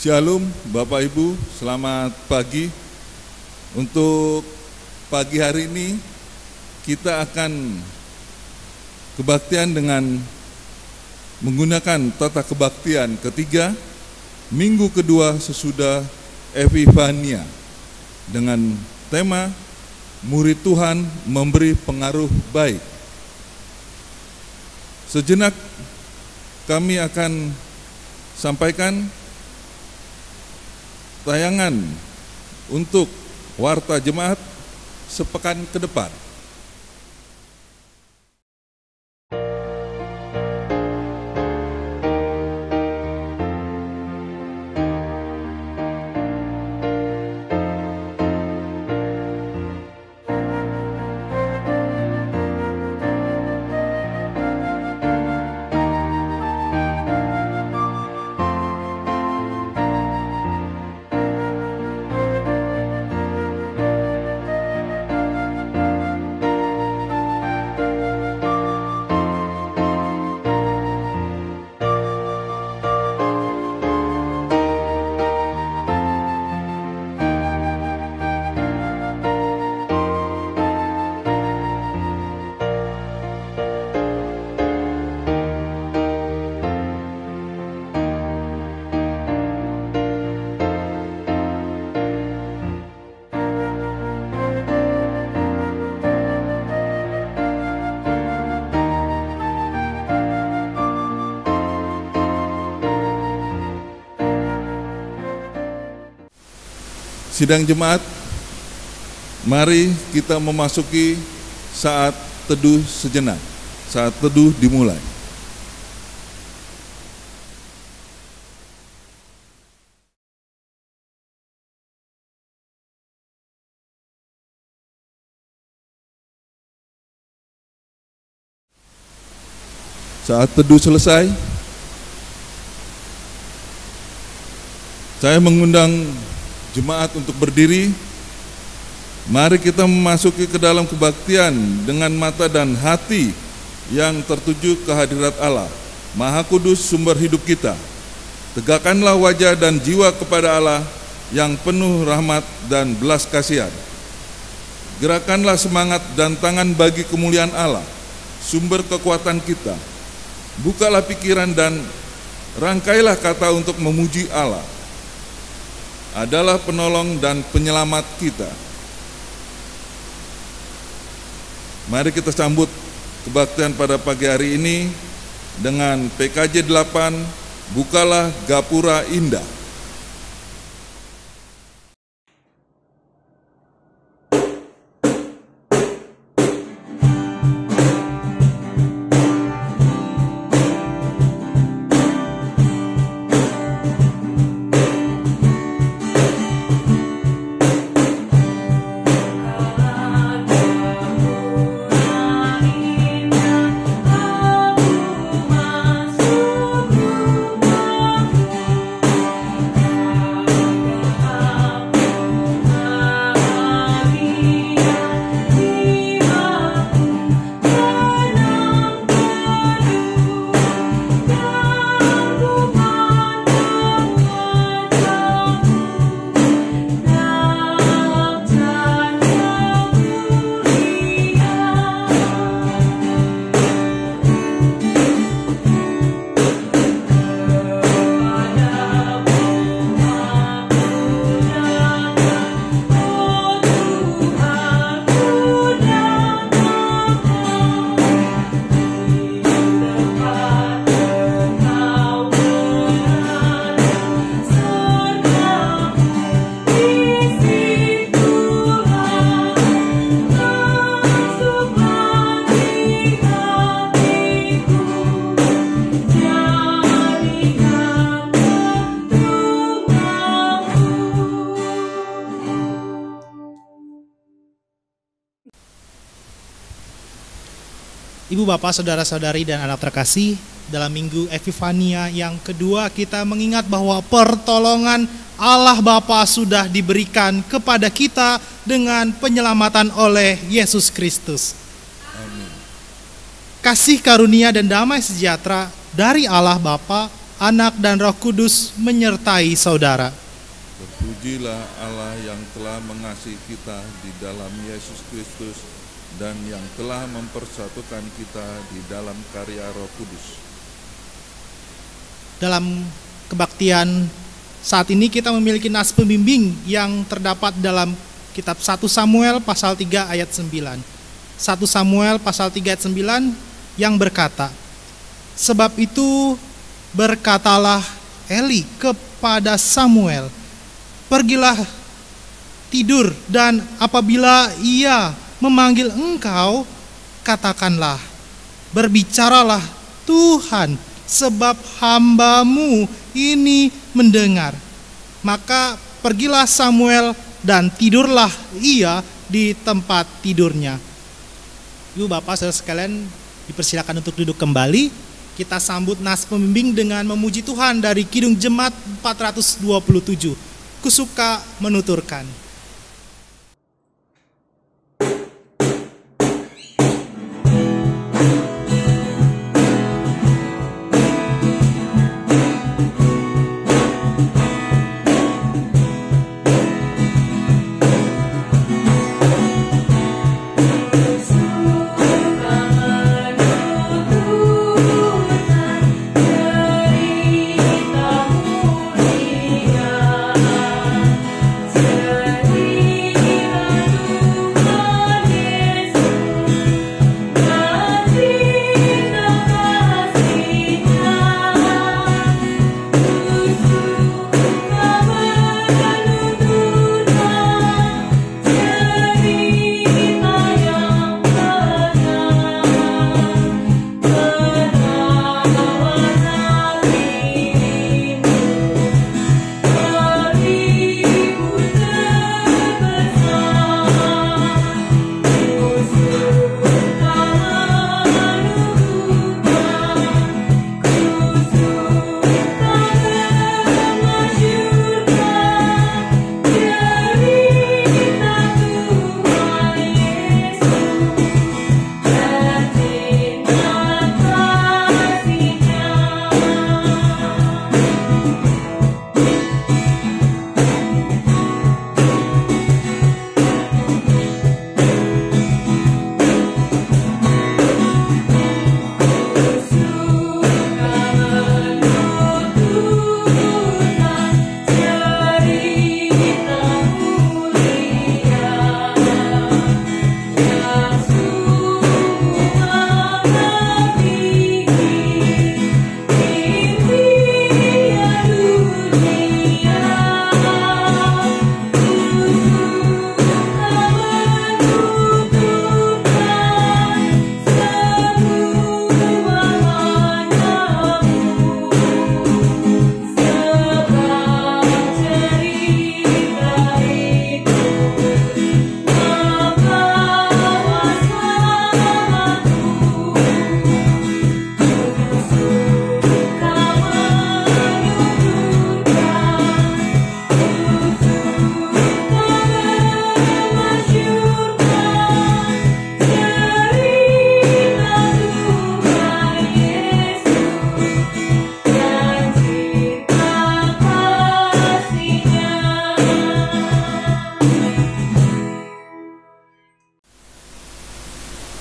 Shalom Bapak Ibu, selamat pagi. Untuk pagi hari ini kita akan kebaktian dengan menggunakan tata kebaktian ketiga, minggu kedua sesudah Epifania, dengan tema murid Tuhan memberi pengaruh baik. Sejenak kami akan sampaikan tayangan untuk warta jemaat sepekan ke depan. Sidang jemaat, mari kita memasuki saat teduh sejenak. Saat teduh dimulai. Saat teduh selesai, saya mengundang jemaat untuk berdiri. Mari kita memasuki ke dalam kebaktian dengan mata dan hati yang tertuju ke hadirat Allah, Maha Kudus, sumber hidup kita. Tegakkanlah wajah dan jiwa kepada Allah yang penuh rahmat dan belas kasihan. Gerakanlah semangat dan tangan bagi kemuliaan Allah, sumber kekuatan kita. Bukalah pikiran dan rangkailah kata untuk memuji Allah, adalah penolong dan penyelamat kita. Mari kita sambut kebaktian pada pagi hari ini dengan PKJ 8, Bukalah Gapura Indah. Ibu bapak, saudara-saudari dan anak terkasih, dalam minggu Epifania yang kedua kita mengingat bahwa pertolongan Allah Bapa sudah diberikan kepada kita dengan penyelamatan oleh Yesus Kristus. Amin. Kasih karunia dan damai sejahtera dari Allah Bapa, Anak, dan Roh Kudus menyertai saudara. Terpujilah Allah yang telah mengasihi kita di dalam Yesus Kristus dan yang telah mempersatukan kita di dalam karya Roh Kudus. Dalam kebaktian saat ini kita memiliki nas pembimbing yang terdapat dalam kitab 1 Samuel pasal 3 ayat 9. 1 Samuel pasal 3 ayat 9 yang berkata, "Sebab itu berkatalah Eli kepada Samuel, pergilah tidur, dan apabila ia memanggil engkau, katakanlah, berbicaralah Tuhan, sebab hambamu ini mendengar." Maka pergilah Samuel dan tidurlah ia di tempat tidurnya. Ibu bapak saudara sekalian, dipersilakan untuk duduk kembali. Kita sambut nas pembimbing dengan memuji Tuhan dari Kidung Jemaat 427. Kusuka menuturkan.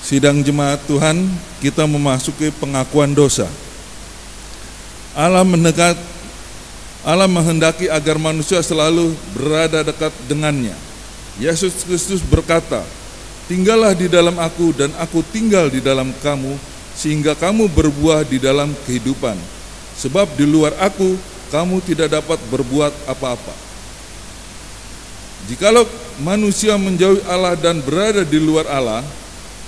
Sidang jemaat Tuhan, kita memasuki pengakuan dosa. Allah menghendaki agar manusia selalu berada dekat dengannya. Yesus Kristus berkata, "Tinggallah di dalam aku dan aku tinggal di dalam kamu, sehingga kamu berbuah di dalam kehidupan. Sebab di luar aku, kamu tidak dapat berbuat apa-apa." Jikalau manusia menjauhi Allah dan berada di luar Allah,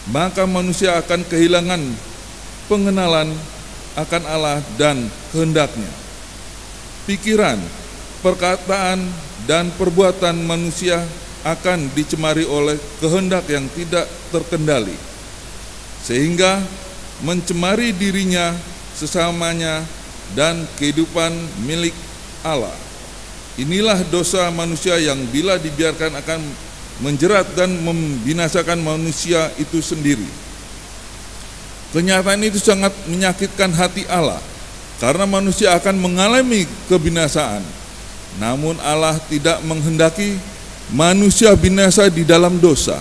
maka manusia akan kehilangan pengenalan akan Allah dan kehendaknya. Pikiran, perkataan, dan perbuatan manusia akan dicemari oleh kehendak yang tidak terkendali, sehingga mencemari dirinya, sesamanya, dan kehidupan milik Allah. Inilah dosa manusia yang bila dibiarkan akan menjerat dan membinasakan manusia itu sendiri. Kenyataan itu sangat menyakitkan hati Allah. karena manusia akan mengalami kebinasaan. Namun Allah tidak menghendaki manusia binasa di dalam dosa,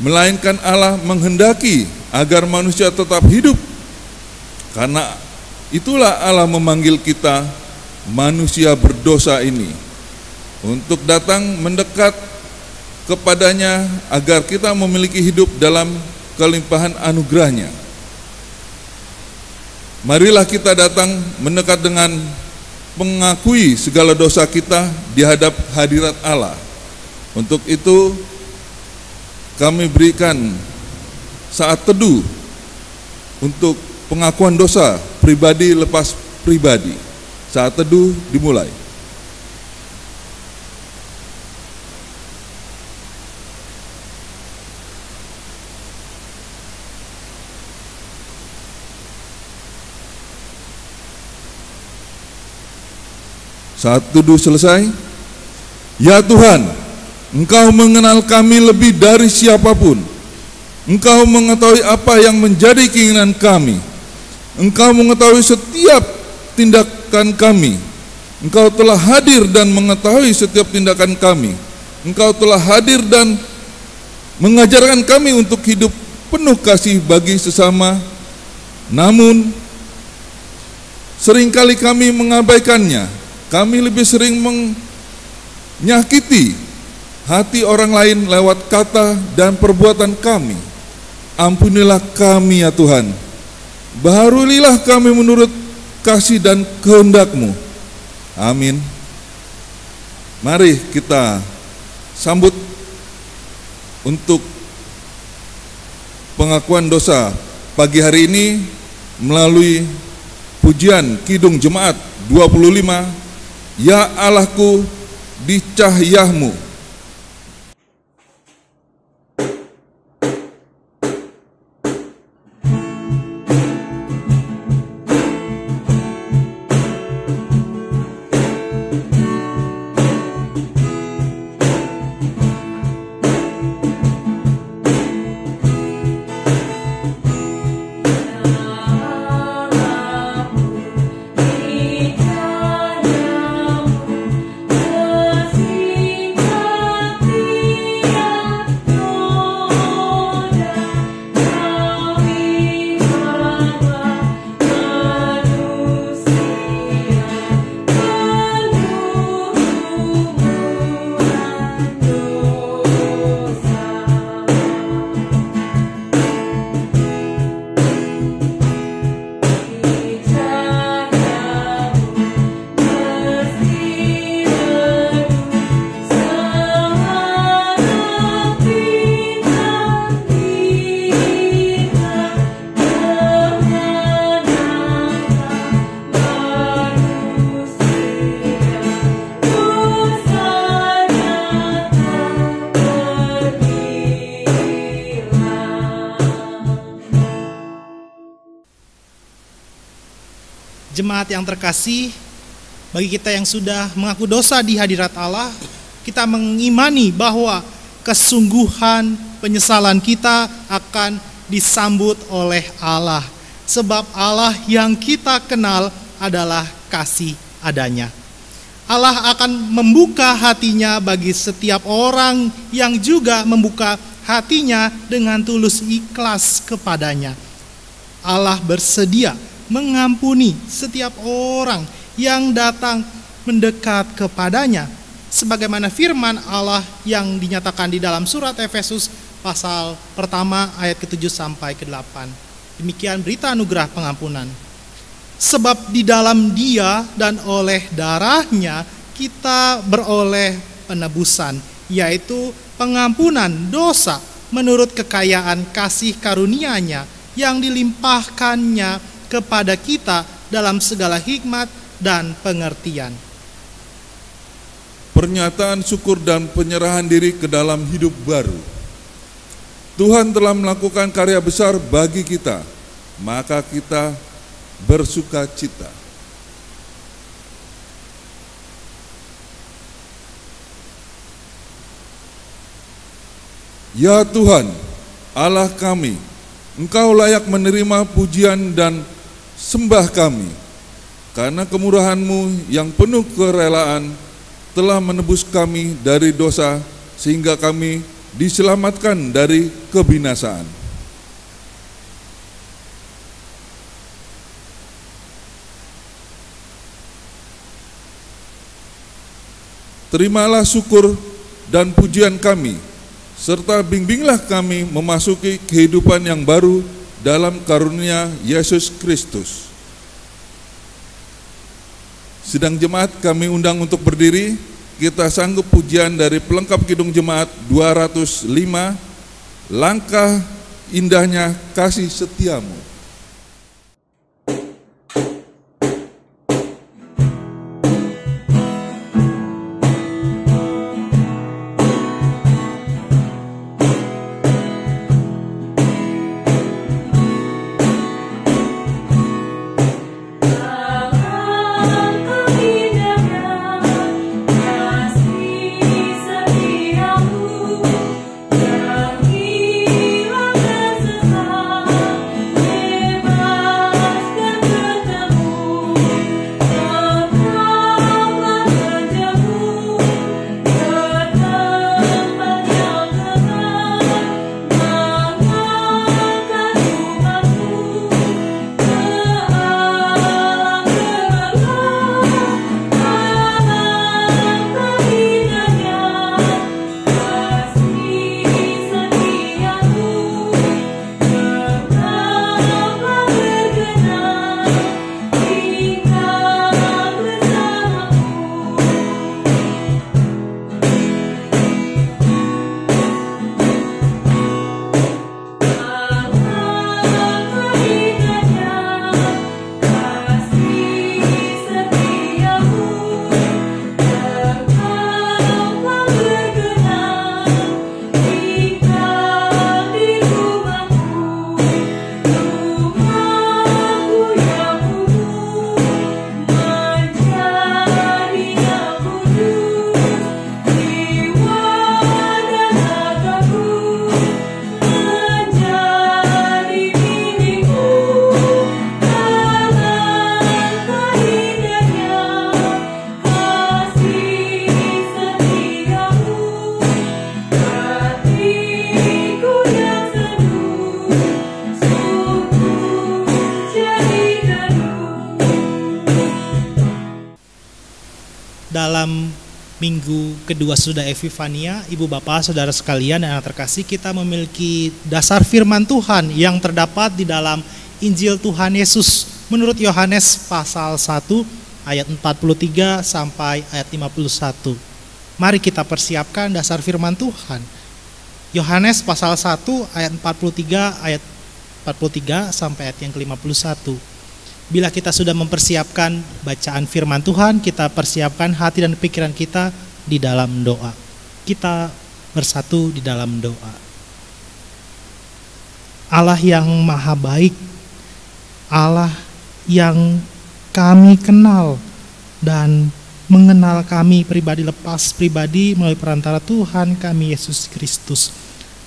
melainkan Allah menghendaki agar manusia tetap hidup. Karena itulah Allah memanggil kita manusia berdosa ini untuk datang mendekat kepadanya agar kita memiliki hidup dalam kelimpahan anugerahnya. Marilah kita datang mendekat dengan mengakui segala dosa kita di hadap hadirat Allah. Untuk itu kami berikan saat teduh untuk pengakuan dosa pribadi lepas pribadi. Saat teduh dimulai. Saat teduh selesai, ya Tuhan, Engkau mengenal kami lebih dari siapapun. Engkau mengetahui apa yang menjadi keinginan kami. Engkau mengetahui setiap tindakan kami. Engkau telah hadir dan mengetahui setiap tindakan kami. Engkau telah hadir dan mengajarkan kami untuk hidup penuh kasih bagi sesama. Namun, seringkali kami mengabaikannya. Kami lebih sering menyakiti hati orang lain lewat kata dan perbuatan kami. Ampunilah kami ya Tuhan. Baharulilah kami menurut kasih dan kehendak-Mu. Amin. Mari kita sambut untuk pengakuan dosa pagi hari ini melalui pujian Kidung Jemaat 25, Ya Allahku di cahaya-Mu. Jemaat yang terkasih, bagi kita yang sudah mengaku dosa di hadirat Allah, kita mengimani bahwa kesungguhan penyesalan kita akan disambut oleh Allah. Sebab Allah yang kita kenal adalah kasih adanya. Allah akan membuka hatinya bagi setiap orang yang juga membuka hatinya dengan tulus ikhlas kepadanya. Allah bersedia mengampuni setiap orang yang datang mendekat kepadanya, sebagaimana firman Allah yang dinyatakan di dalam surat Efesus pasal pertama ayat ke-7 sampai ke-8. Demikian berita anugerah pengampunan. Sebab di dalam Dia dan oleh darahnya kita beroleh penebusan, yaitu pengampunan dosa menurut kekayaan kasih karunia-Nya yang dilimpahkannya kepada kita dalam segala hikmat dan pengertian. Pernyataan syukur dan penyerahan diri ke dalam hidup baru. Tuhan telah melakukan karya besar bagi kita, maka kita bersuka cita. Ya Tuhan, Allah kami, Engkau layak menerima pujian dan Sembah kami, karena kemurahan-Mu yang penuh kerelaan telah menebus kami dari dosa, sehingga kami diselamatkan dari kebinasaan. Terimalah syukur dan pujian kami, serta bimbinglah kami memasuki kehidupan yang baru dalam karunia Yesus Kristus. Sidang jemaat kami undang untuk berdiri. Kita sanggup pujian dari pelengkap Kidung Jemaat 205, Langkah Indahnya Kasih Setiamu. Dalam minggu kedua sudah Epifania, Ibu Bapak, Saudara sekalian dan anak terkasih, kita memiliki dasar firman Tuhan yang terdapat di dalam Injil Tuhan Yesus menurut Yohanes pasal 1 ayat 43 sampai ayat 51. Mari kita persiapkan dasar firman Tuhan. Yohanes pasal 1 ayat 43 sampai ayat yang ke-51. Bila kita sudah mempersiapkan bacaan firman Tuhan, kita persiapkan hati dan pikiran kita di dalam doa. Kita bersatu di dalam doa. Allah yang maha baik, Allah yang kami kenal dan mengenal kami pribadi lepas pribadi melalui perantara Tuhan kami Yesus Kristus,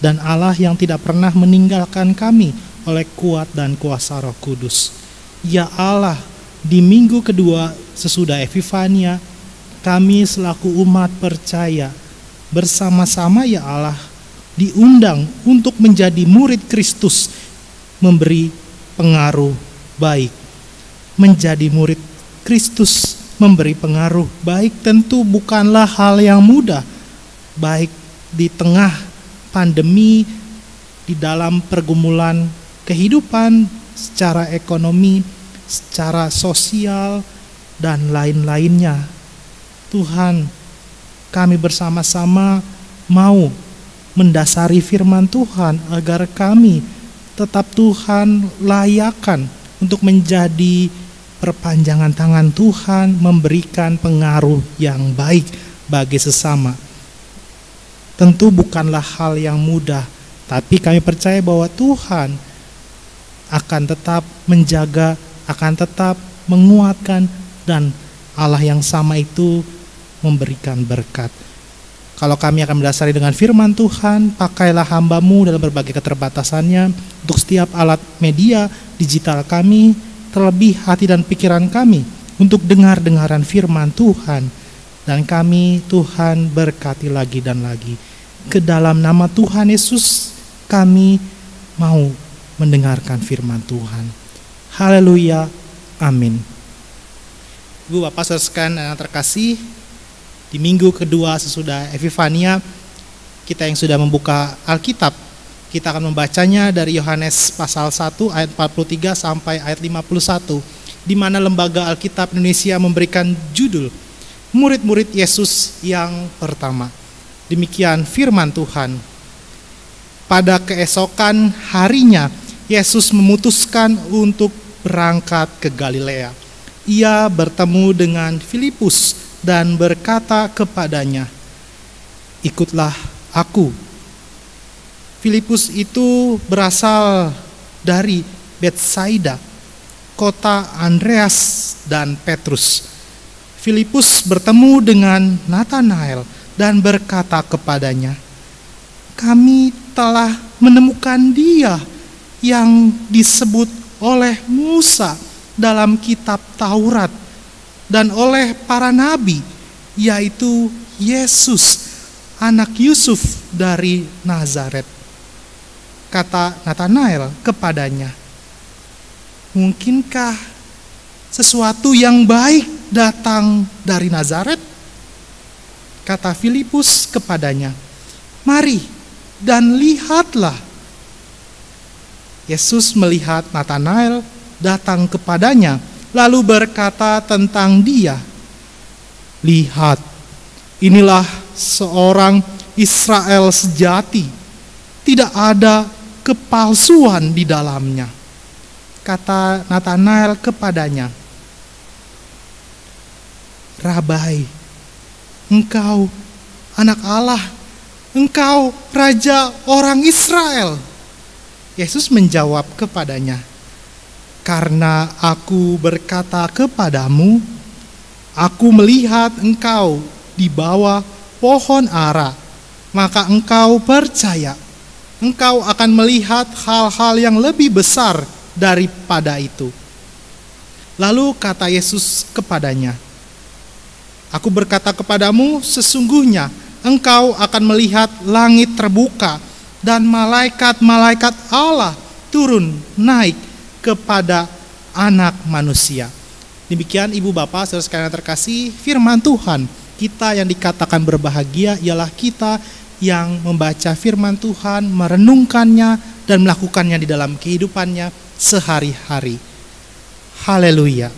dan Allah yang tidak pernah meninggalkan kami oleh kuat dan kuasa Roh Kudus. Ya Allah, di minggu kedua sesudah Epifania, kami selaku umat percaya bersama-sama ya Allah diundang untuk menjadi murid Kristus, memberi pengaruh baik. Menjadi murid Kristus memberi pengaruh baik tentu bukanlah hal yang mudah, baik di tengah pandemi, di dalam pergumulan kehidupan secara ekonomi, secara sosial, dan lain-lainnya. Tuhan, kami bersama-sama mau mendasari firman Tuhan agar kami tetap Tuhan layakan untuk menjadi perpanjangan tangan Tuhan, memberikan pengaruh yang baik bagi sesama. Tentu bukanlah hal yang mudah, tapi kami percaya bahwa Tuhan akan tetap menjaga, akan tetap menguatkan, dan Allah yang sama itu memberikan berkat. Kalau kami akan mendasari dengan firman Tuhan, pakailah hamba-Mu dalam berbagai keterbatasannya untuk setiap alat media digital kami terlebih hati dan pikiran kami untuk dengar-dengaran firman Tuhan. Dan kami, Tuhan, berkati lagi dan lagi. Ke dalam nama Tuhan Yesus, kami mau mendengarkan firman Tuhan. Haleluya, amin. Ibu Bapak saudara sekalian yang terkasih, di minggu kedua sesudah Epifania, kita yang sudah membuka Alkitab, kita akan membacanya dari Yohanes pasal 1 ayat 43 sampai ayat 51, di mana Lembaga Alkitab Indonesia memberikan judul Murid-murid Yesus yang pertama. Demikian firman Tuhan. Pada keesokan harinya, Yesus memutuskan untuk berangkat ke Galilea. Ia bertemu dengan Filipus dan berkata kepadanya, "Ikutlah aku." Filipus itu berasal dari Betsaida, kota Andreas dan Petrus. Filipus bertemu dengan Natanael dan berkata kepadanya, "Kami telah menemukan Dia yang disebut oleh Musa dalam kitab Taurat dan oleh para nabi, yaitu Yesus, anak Yusuf dari Nazaret." Kata Natanael kepadanya, "Mungkinkah sesuatu yang baik datang dari Nazaret?" Kata Filipus kepadanya, "Mari dan lihatlah." Yesus melihat Natanael datang kepadanya, lalu berkata tentang dia, "Lihat, inilah seorang Israel sejati, tidak ada kepalsuan di dalamnya." Kata Natanael kepadanya, "Rabai, Engkau anak Allah, Engkau Raja orang Israel." Yesus menjawab kepadanya, "Karena aku berkata kepadamu, aku melihat engkau di bawah pohon ara, maka engkau percaya. Engkau akan melihat hal-hal yang lebih besar daripada itu." Lalu kata Yesus kepadanya, "Aku berkata kepadamu, sesungguhnya engkau akan melihat langit terbuka dan malaikat-malaikat Allah turun naik kepada Anak Manusia." Demikian Ibu Bapak saudara sekalian terkasih, firman Tuhan. Kita yang dikatakan berbahagia ialah kita yang membaca firman Tuhan, merenungkannya dan melakukannya di dalam kehidupannya sehari-hari. Haleluya.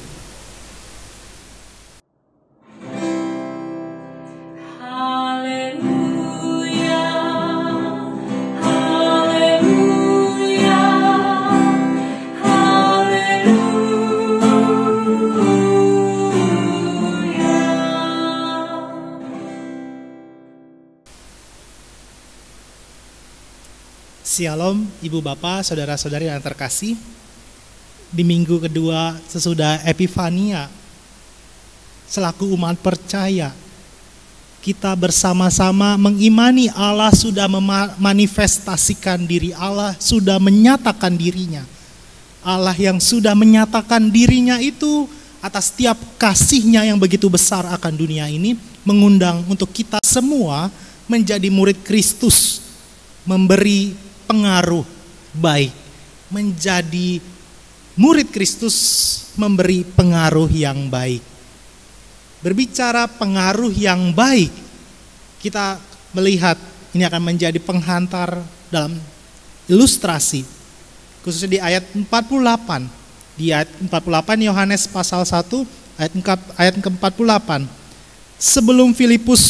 Shalom Ibu Bapak, Saudara-saudari yang terkasih. Di minggu kedua sesudah Epifania, selaku umat percaya, kita bersama-sama mengimani Allah sudah memanifestasikan diri, Allah sudah menyatakan dirinya. Allah yang sudah menyatakan dirinya itu atas setiap kasihnya yang begitu besar akan dunia ini, mengundang untuk kita semua menjadi murid Kristus, memberi pengaruh baik. Menjadi murid Kristus memberi pengaruh yang baik. Berbicara pengaruh yang baik, kita melihat ini akan menjadi penghantar dalam ilustrasi, khususnya di ayat 48. Di ayat 48 Yohanes pasal 1 ayat ke-48. "Sebelum Filipus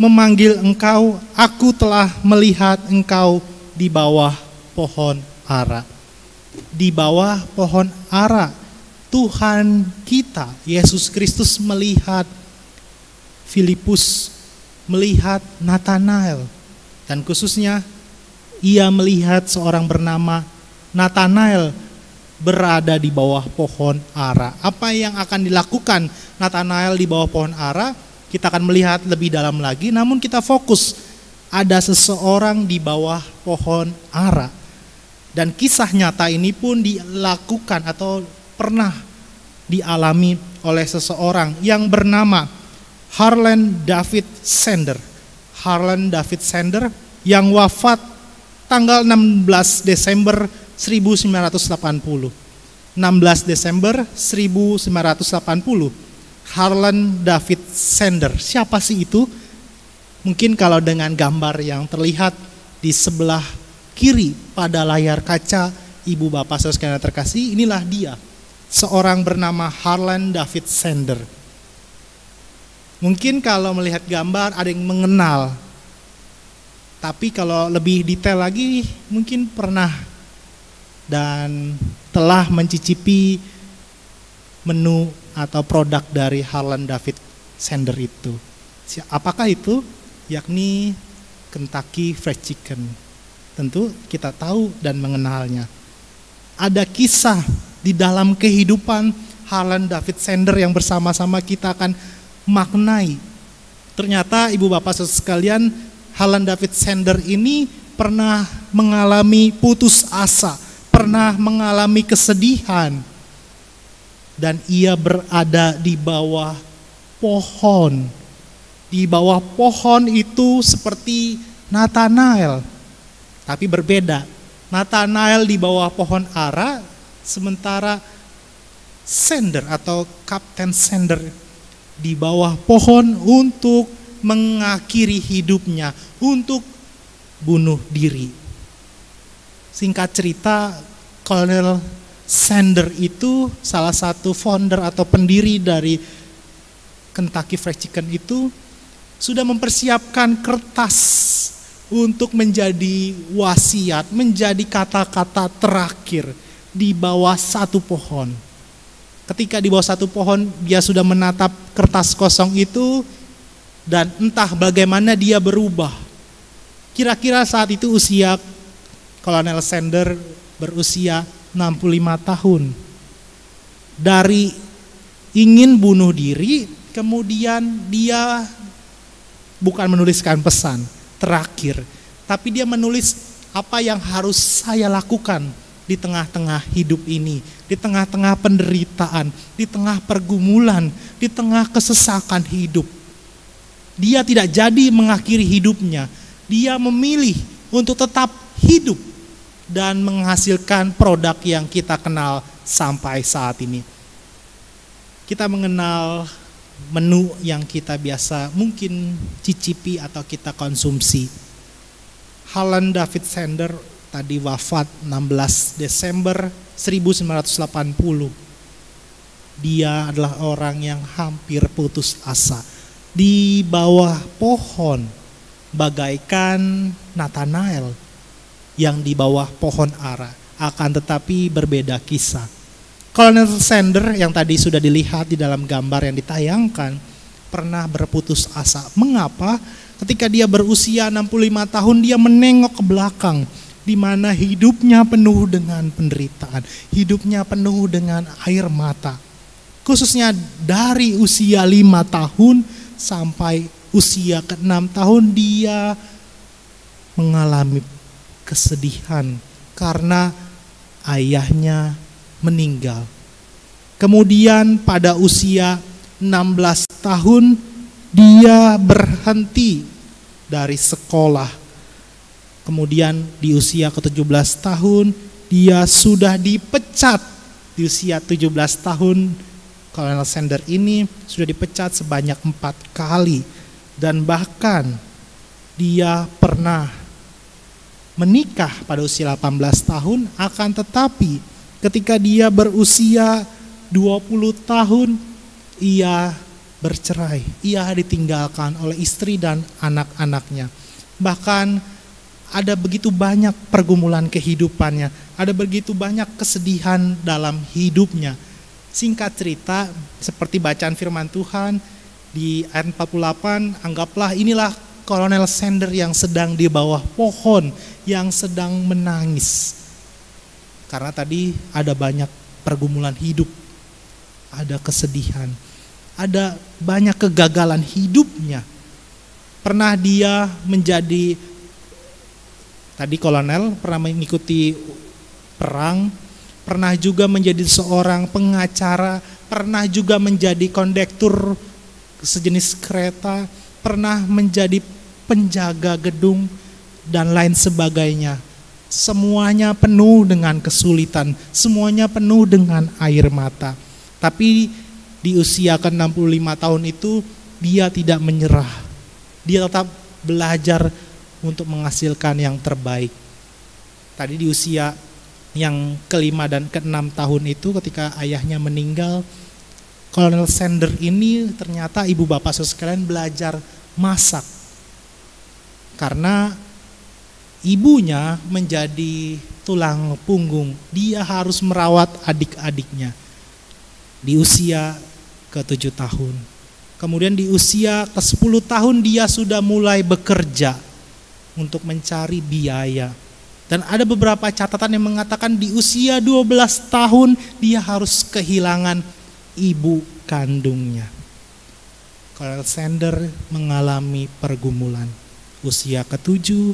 memanggil engkau, aku telah melihat engkau di bawah pohon ara." Di bawah pohon ara, Tuhan kita, Yesus Kristus melihat Filipus, melihat Natanael. Dan khususnya, ia melihat seorang bernama Natanael berada di bawah pohon ara. Apa yang akan dilakukan Natanael di bawah pohon ara, kita akan melihat lebih dalam lagi, namun kita fokus ada seseorang di bawah pohon ara. Dan kisah nyata ini pun dilakukan atau pernah dialami oleh seseorang yang bernama Harlan David Sander. Harlan David Sander yang wafat tanggal 16 Desember 1980. 16 Desember 1980. Harlan David Sander. Siapa sih itu? Mungkin kalau dengan gambar yang terlihat di sebelah kiri pada layar kaca Ibu Bapak Saudara sekalian terkasih, inilah dia. Seorang bernama Harlan David Sander. Mungkin kalau melihat gambar ada yang mengenal. Tapi kalau lebih detail lagi mungkin pernah dan telah mencicipi menu atau produk dari Harlan David Sander itu. Apakah itu? Yakni Kentucky Fried Chicken. Tentu kita tahu dan mengenalnya. Ada kisah di dalam kehidupan Harlan David Sander yang bersama-sama kita akan maknai. Ternyata Ibu Bapak Saudara sekalian, Harlan David Sander ini pernah mengalami putus asa, pernah mengalami kesedihan, dan ia berada di bawah pohon. Di bawah pohon itu seperti Nathanael, tapi berbeda. Nathanael di bawah pohon ara, sementara Sander atau Kapten Sander di bawah pohon untuk mengakhiri hidupnya, untuk bunuh diri. Singkat cerita, Kolonel Sander itu salah satu founder atau pendiri dari Kentucky Fried Chicken itu sudah mempersiapkan kertas untuk menjadi wasiat, menjadi kata-kata terakhir di bawah satu pohon. Ketika di bawah satu pohon dia sudah menatap kertas kosong itu, dan entah bagaimana dia berubah. Kira-kira saat itu usia Kolonel Sander berusia 65 tahun. Dari ingin bunuh diri, kemudian dia bukan menuliskan pesan terakhir, tapi dia menulis apa yang harus saya lakukan di tengah-tengah hidup ini, di tengah-tengah penderitaan, di tengah pergumulan, di tengah kesesakan hidup. Dia tidak jadi mengakhiri hidupnya, dia memilih untuk tetap hidup dan menghasilkan produk yang kita kenal sampai saat ini. Kita mengenal menu yang kita biasa mungkin cicipi atau kita konsumsi. Harlan David Sander tadi wafat 16 Desember 1980. Dia adalah orang yang hampir putus asa. Di bawah pohon bagaikan Nathanael yang di bawah pohon ara, akan tetapi berbeda kisah. Kolonel Sander yang tadi sudah dilihat di dalam gambar yang ditayangkan pernah berputus asa. Mengapa? Ketika dia berusia 65 tahun dia menengok ke belakang, di mana hidupnya penuh dengan penderitaan, hidupnya penuh dengan air mata. Khususnya dari usia 5 tahun sampai usia ke-6 tahun dia mengalami kesedihan karena ayahnya meninggal. Kemudian pada usia 16 tahun dia berhenti dari sekolah. Kemudian di usia ke-17 tahun dia sudah dipecat. Di usia 17 tahun Kolonel Sander ini sudah dipecat sebanyak 4 kali. Dan bahkan dia pernah menikah pada usia 18 tahun, akan tetapi ketika dia berusia 20 tahun ia bercerai, ia ditinggalkan oleh istri dan anak-anaknya. Bahkan ada begitu banyak pergumulan kehidupannya, ada begitu banyak kesedihan dalam hidupnya. Singkat cerita, seperti bacaan firman Tuhan di ayat 48, anggaplah inilah Kolonel Sander yang sedang di bawah pohon, yang sedang menangis. Karena tadi ada banyak pergumulan hidup, ada kesedihan, ada banyak kegagalan hidupnya. Pernah dia tadi kolonel pernah mengikuti perang, pernah juga menjadi seorang pengacara, pernah juga menjadi kondektur sejenis kereta, pernah menjadi penjaga gedung, dan lain sebagainya. Semuanya penuh dengan kesulitan, semuanya penuh dengan air mata. Tapi di usia ke-65 tahun itu dia tidak menyerah. Dia tetap belajar untuk menghasilkan yang terbaik. Tadi di usia yang ke-5 dan ke-6 tahun itu ketika ayahnya meninggal, Kolonel Sander ini ternyata ibu bapak saudara sekalian belajar masak. Karena ibunya menjadi tulang punggung, dia harus merawat adik-adiknya. Di usia ke-7 tahun. Kemudian di usia ke-10 tahun dia sudah mulai bekerja untuk mencari biaya. Dan ada beberapa catatan yang mengatakan di usia 12 tahun dia harus kehilangan ibu kandungnya. Kolonel Sander mengalami pergumulan. Usia ke-7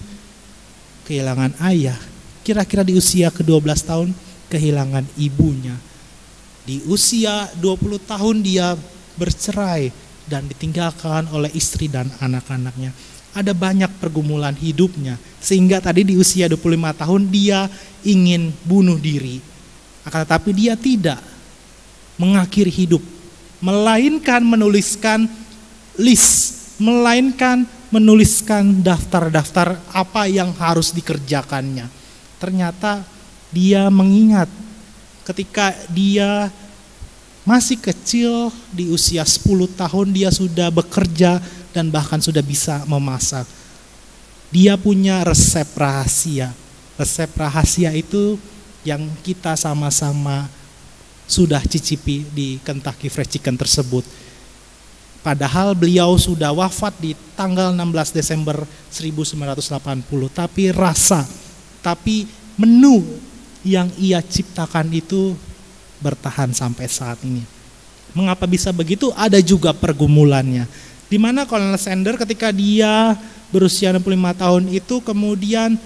kehilangan ayah. Kira-kira di usia ke-12 tahun kehilangan ibunya. Di usia 20 tahun dia bercerai dan ditinggalkan oleh istri dan anak-anaknya. Ada banyak pergumulan hidupnya, sehingga tadi di usia 25 tahun dia ingin bunuh diri. Akan tetapi dia tidak mengakhiri hidup, melainkan menuliskan list, melainkan menuliskan daftar-daftar apa yang harus dikerjakannya. Ternyata dia mengingat ketika dia masih kecil, di usia 10 tahun dia sudah bekerja dan bahkan sudah bisa memasak. Dia punya resep rahasia. Resep rahasia itu yang kita sama-sama sudah cicipi di Kentucky Fried Chicken tersebut. Padahal beliau sudah wafat di tanggal 16 Desember 1980. Tapi menu yang ia ciptakan itu bertahan sampai saat ini. Mengapa bisa begitu? Ada juga pergumulannya. Di mana Kolonel Sander ketika dia berusia 65 tahun itu kemudian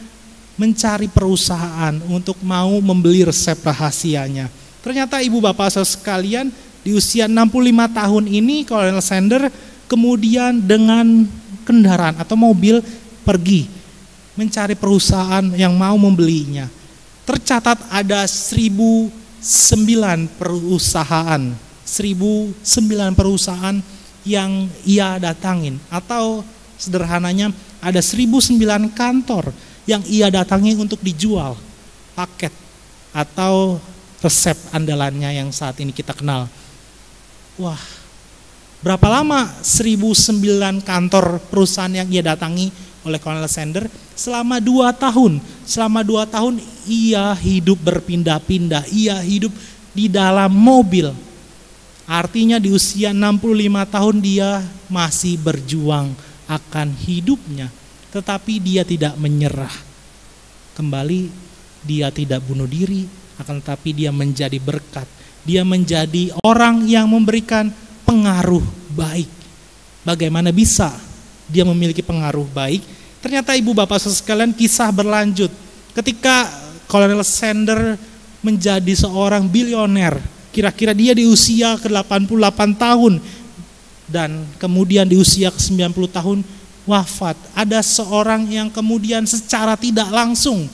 mencari perusahaan untuk mau membeli resep rahasianya. Ternyata ibu bapak saudara sekalian, di usia 65 tahun ini Kolonel Sander kemudian dengan kendaraan atau mobil pergi mencari perusahaan yang mau membelinya. Tercatat ada 1009 perusahaan yang ia datangin, atau sederhananya ada 1009 kantor yang ia datangi untuk dijual paket atau resep andalannya yang saat ini kita kenal. Wah, berapa lama 1009 kantor perusahaan yang ia datangi oleh Kolonel Sander? Selama 2 tahun. Selama 2 tahun ia hidup berpindah-pindah, ia hidup di dalam mobil. Artinya di usia 65 tahun dia masih berjuang akan hidupnya, tetapi dia tidak menyerah. Kembali, dia tidak bunuh diri, akan tetapi dia menjadi berkat. Dia menjadi orang yang memberikan pengaruh baik. Bagaimana bisa dia memiliki pengaruh baik? Ternyata ibu bapak sekalian, kisah berlanjut. Ketika Kolonel Sander menjadi seorang bilioner, kira-kira dia di usia ke-88 tahun, dan kemudian di usia ke-90 tahun wafat. Ada seorang yang kemudian secara tidak langsung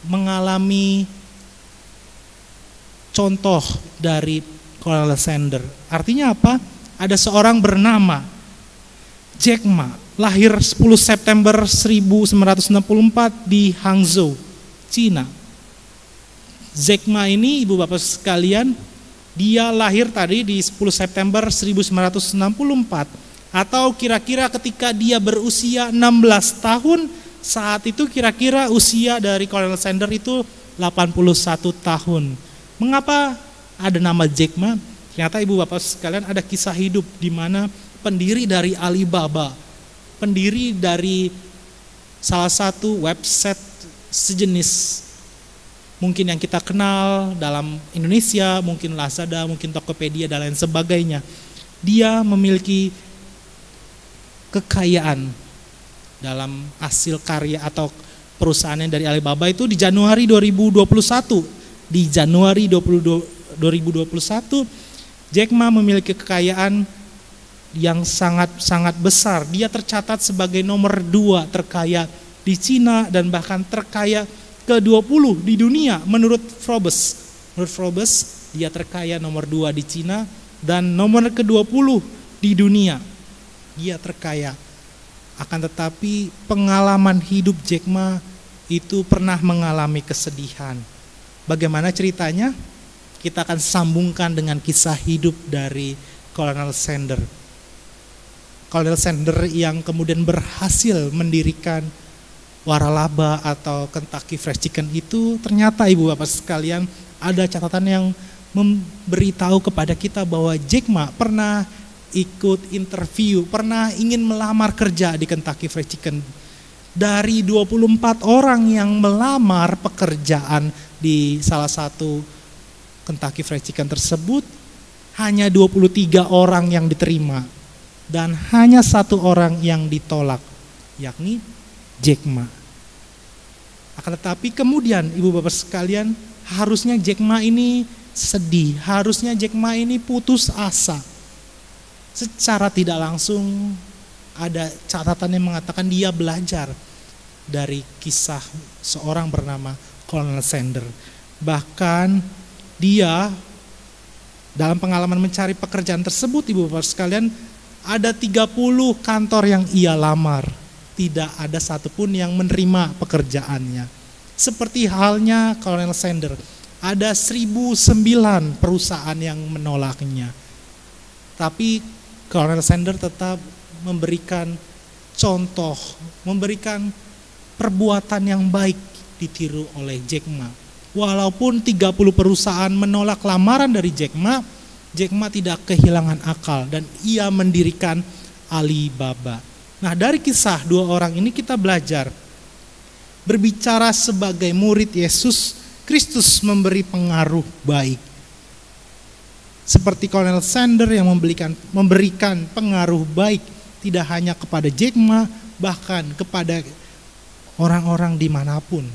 mengalami contoh dari Kolonel Sander. Artinya apa? Ada seorang bernama Jack Ma, lahir 10 September 1964 di Hangzhou, Cina. Jack Ma ini ibu bapak sekalian, dia lahir tadi di 10 September 1964, atau kira-kira ketika dia berusia 16 tahun, saat itu kira-kira usia dari Kolonel Sander itu 81 tahun. Mengapa ada nama Jack Ma? Ternyata ibu bapak sekalian ada kisah hidup di mana pendiri dari Alibaba, pendiri dari salah satu website sejenis mungkin yang kita kenal dalam Indonesia, mungkin Lazada, mungkin Tokopedia dan lain sebagainya. Dia memiliki kekayaan dalam hasil karya atau perusahaannya dari Alibaba itu di Januari 2021 di Januari 2021, Jack Ma memiliki kekayaan yang sangat-sangat besar. Dia tercatat sebagai nomor 2 terkaya di Cina dan bahkan terkaya ke-20 di dunia menurut Forbes. Menurut Forbes, dia terkaya nomor 2 di Cina dan nomor ke-20 di dunia. Dia terkaya. Akan tetapi pengalaman hidup Jack Ma itu pernah mengalami kesedihan. Bagaimana ceritanya? Kita akan sambungkan dengan kisah hidup dari Colonel Sanders. Colonel Sanders yang kemudian berhasil mendirikan waralaba atau Kentucky Fried Chicken itu, ternyata ibu bapak sekalian ada catatan yang memberitahu kepada kita bahwa Jack Ma pernah ikut interview, pernah ingin melamar kerja di Kentucky Fried Chicken. Dari 24 orang yang melamar pekerjaan di salah satu Kentucky Fried Chicken tersebut, hanya 23 orang yang diterima dan hanya 1 orang yang ditolak, yakni Jack Ma. Akan tetapi kemudian ibu bapak sekalian, harusnya Jack Ma ini sedih, harusnya Jack Ma ini putus asa. Secara tidak langsung ada catatan yang mengatakan dia belajar dari kisah seorang bernama Colonel Sanders. Bahkan dia dalam pengalaman mencari pekerjaan tersebut, ibu bapak sekalian, ada 30 kantor yang ia lamar. Tidak ada satupun yang menerima pekerjaannya. Seperti halnya Colonel Sanders, ada 1009 perusahaan yang menolaknya. Tapi Colonel Sanders tetap memberikan contoh, memberikan perbuatan yang baik ditiru oleh Jack Ma. Walaupun 30 perusahaan menolak lamaran dari Jack Ma tidak kehilangan akal dan ia mendirikan Alibaba. Nah, dari kisah 2 orang ini kita belajar berbicara sebagai murid Yesus Kristus memberi pengaruh baik. Seperti Colonel Sanders yang memberikan pengaruh baik tidak hanya kepada Jack Ma, bahkan kepada orang-orang dimanapun.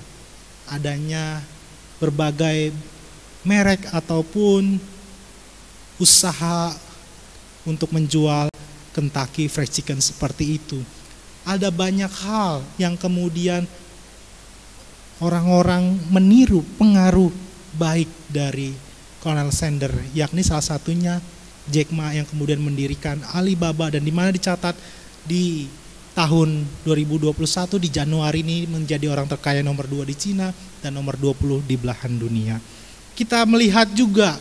Adanya berbagai merek ataupun usaha untuk menjual Kentucky Fried Chicken seperti itu. Ada banyak hal yang kemudian orang-orang meniru pengaruh baik dari Colonel Sanders, yakni salah satunya Jack Ma yang kemudian mendirikan Alibaba, dan di mana dicatat di tahun 2021 di Januari ini menjadi orang terkaya nomor 2 di Cina dan nomor 20 di belahan dunia. Kita melihat juga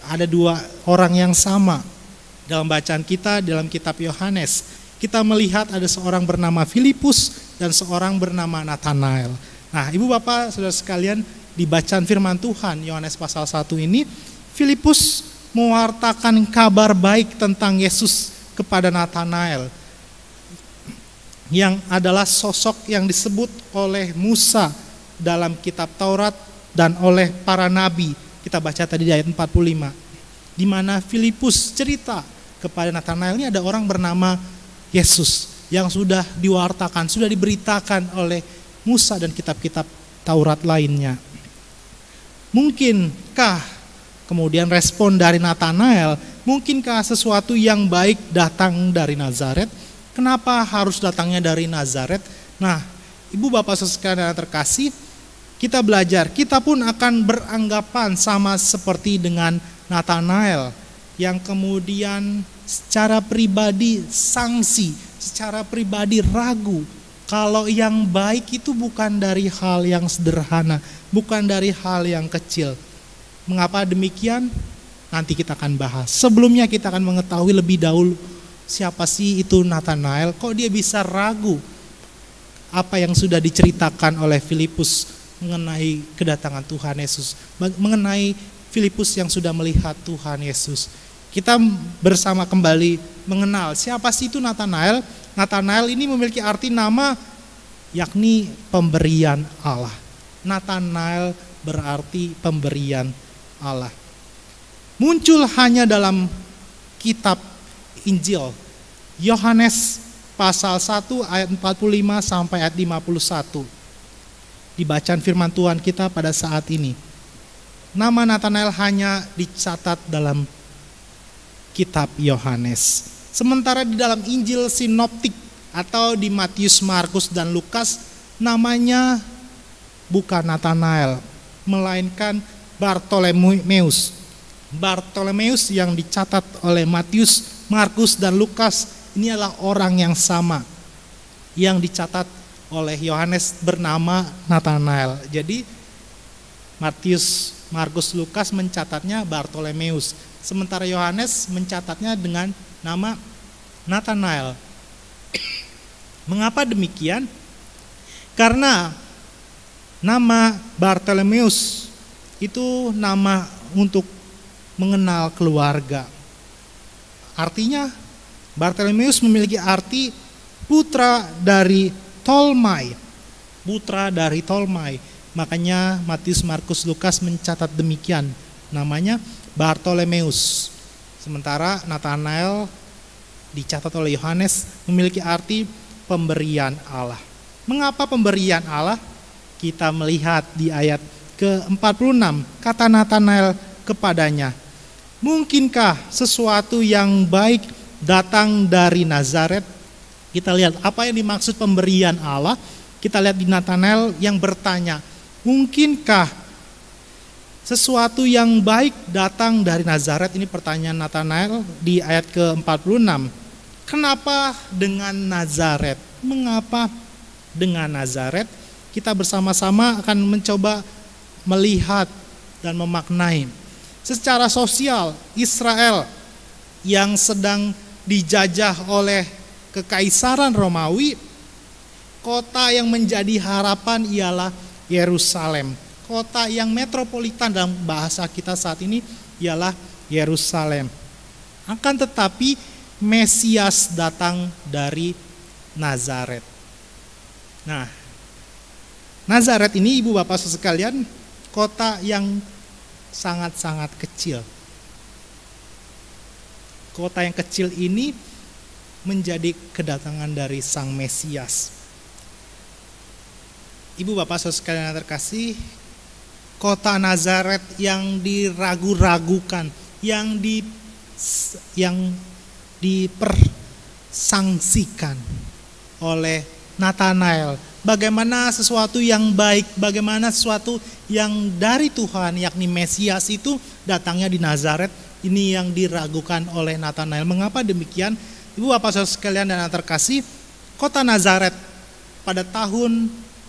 ada 2 orang yang sama dalam bacaan kita dalam kitab Yohanes. Kita melihat ada seorang bernama Filipus dan seorang bernama Nathanael. Nah, ibu bapak saudara sekalian, di bacaan firman Tuhan Yohanes pasal 1 ini, Filipus mewartakan kabar baik tentang Yesus kepada Nathanael, yang adalah sosok yang disebut oleh Musa dalam kitab Taurat dan oleh para nabi. Kita baca tadi di ayat 45, di mana Filipus cerita kepada Nathanael, ini ada orang bernama Yesus yang sudah diwartakan, sudah diberitakan oleh Musa dan kitab-kitab Taurat lainnya. Mungkinkah kemudian respon dari Nathanael, mungkinkah sesuatu yang baik datang dari Nazaret? Kenapa harus datangnya dari Nazaret? Nah, ibu bapak sekalian yang terkasih, kita belajar, kita pun akan beranggapan sama seperti dengan Nathanael yang kemudian secara pribadi sangsi, secara pribadi ragu kalau yang baik itu bukan dari hal yang sederhana, bukan dari hal yang kecil. Mengapa demikian? Nanti kita akan bahas. Sebelumnya kita akan mengetahui lebih dahulu siapa sih itu Nathanael, kok dia bisa ragu apa yang sudah diceritakan oleh Filipus mengenai kedatangan Tuhan Yesus, mengenai Filipus yang sudah melihat Tuhan Yesus. Kita bersama kembali mengenal siapa sih itu Nathanael. Nathanael ini memiliki arti nama, yakni pemberian Allah. Nathanael berarti pemberian Allah. Muncul hanya dalam kitab Injil Yohanes pasal 1 ayat 45 sampai ayat 51. Di bacaan firman Tuhan kita pada saat ini. nama Natanael hanya dicatat dalam kitab Yohanes. Sementara di dalam Injil sinoptik atau di Matius, Markus, dan Lukas, namanya bukan Natanael, melainkan Bartolomeus. Bartolomeus yang dicatat oleh Matius, Markus, dan Lukas ini adalah orang yang sama yang dicatat oleh Yohanes bernama Natanael. Jadi Matius, Markus, Lukas mencatatnya Bartolomeus, sementara Yohanes mencatatnya dengan nama Natanael. Mengapa demikian? Karena nama Bartolomeus itu nama untuk mengenal keluarga. Artinya Bartolomeus memiliki arti putra dari Tolmai. Putra dari Tolmai. Makanya Matius, Markus, Lukas mencatat demikian. Namanya Bartolomeus. Sementara Natanael dicatat oleh Yohanes memiliki arti pemberian Allah. Mengapa pemberian Allah? Kita melihat di ayat ke-46, kata Natanael kepadanya, mungkinkah sesuatu yang baik datang dari Nazaret? Kita lihat apa yang dimaksud pemberian Allah. Kita lihat di Natanael yang bertanya, mungkinkah sesuatu yang baik datang dari Nazaret? Ini pertanyaan Natanael di ayat ke-46. Kenapa dengan Nazaret? Mengapa dengan Nazaret? Kita bersama-sama akan mencoba melihat dan memaknai. Secara sosial, Israel yang sedang dijajah oleh Kekaisaran Romawi, kota yang menjadi harapan ialah Yerusalem. Kota yang metropolitan dalam bahasa kita saat ini ialah Yerusalem. Akan tetapi Mesias datang dari Nazaret. Nah, Nazaret ini ibu bapak sekalian, kota yang sangat-sangat kecil. Kota yang kecil ini menjadi kedatangan dari Sang Mesias. Ibu bapak sekalian yang terkasih, kota Nazaret yang diragu-ragukan, yang dipersangsikan oleh Natanael. Bagaimana sesuatu yang baik, bagaimana sesuatu yang dari Tuhan, yakni Mesias itu datangnya di Nazaret, ini yang diragukan oleh Natanael. Mengapa demikian? Ibu bapak saudara sekalian dan anak terkasih, kota Nazaret pada tahun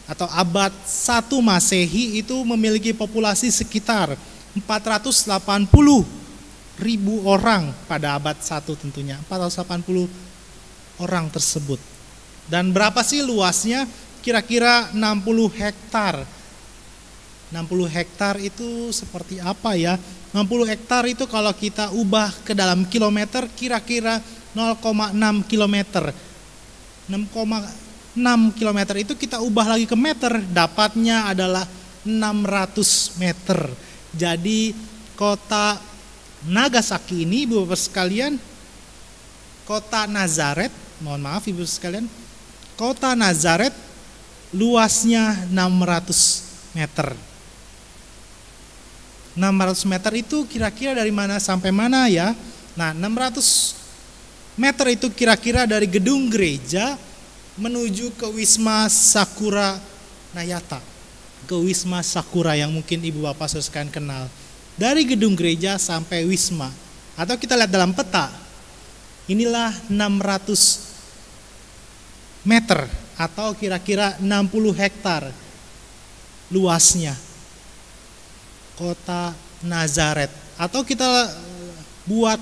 atau abad 1 Masehi itu memiliki populasi sekitar 480.000 orang pada abad 1 tentunya, 480 orang tersebut. Dan berapa sih luasnya? Kira-kira 60 hektar. 60 hektar itu seperti apa ya? 60 hektar itu kalau kita ubah ke dalam kilometer kira-kira 0,6 kilometer. 6,6 kilometer itu kita ubah lagi ke meter, dapatnya adalah 600 meter. Jadi kota Nagasaki ini ibu bapak sekalian, kota Nazaret, mohon maaf ibu sekalian, kota Nazaret luasnya 600 meter. 600 meter itu kira-kira dari mana sampai mana ya? Nah, 600 meter itu kira-kira dari gedung gereja menuju ke Wisma Sakura Nayata. Ke Wisma Sakura yang mungkin ibu bapak sekalian kenal. Dari gedung gereja sampai Wisma. Atau kita lihat dalam peta. Inilah 600 meter atau kira-kira 60 hektar luasnya kota Nazaret. Atau kita buat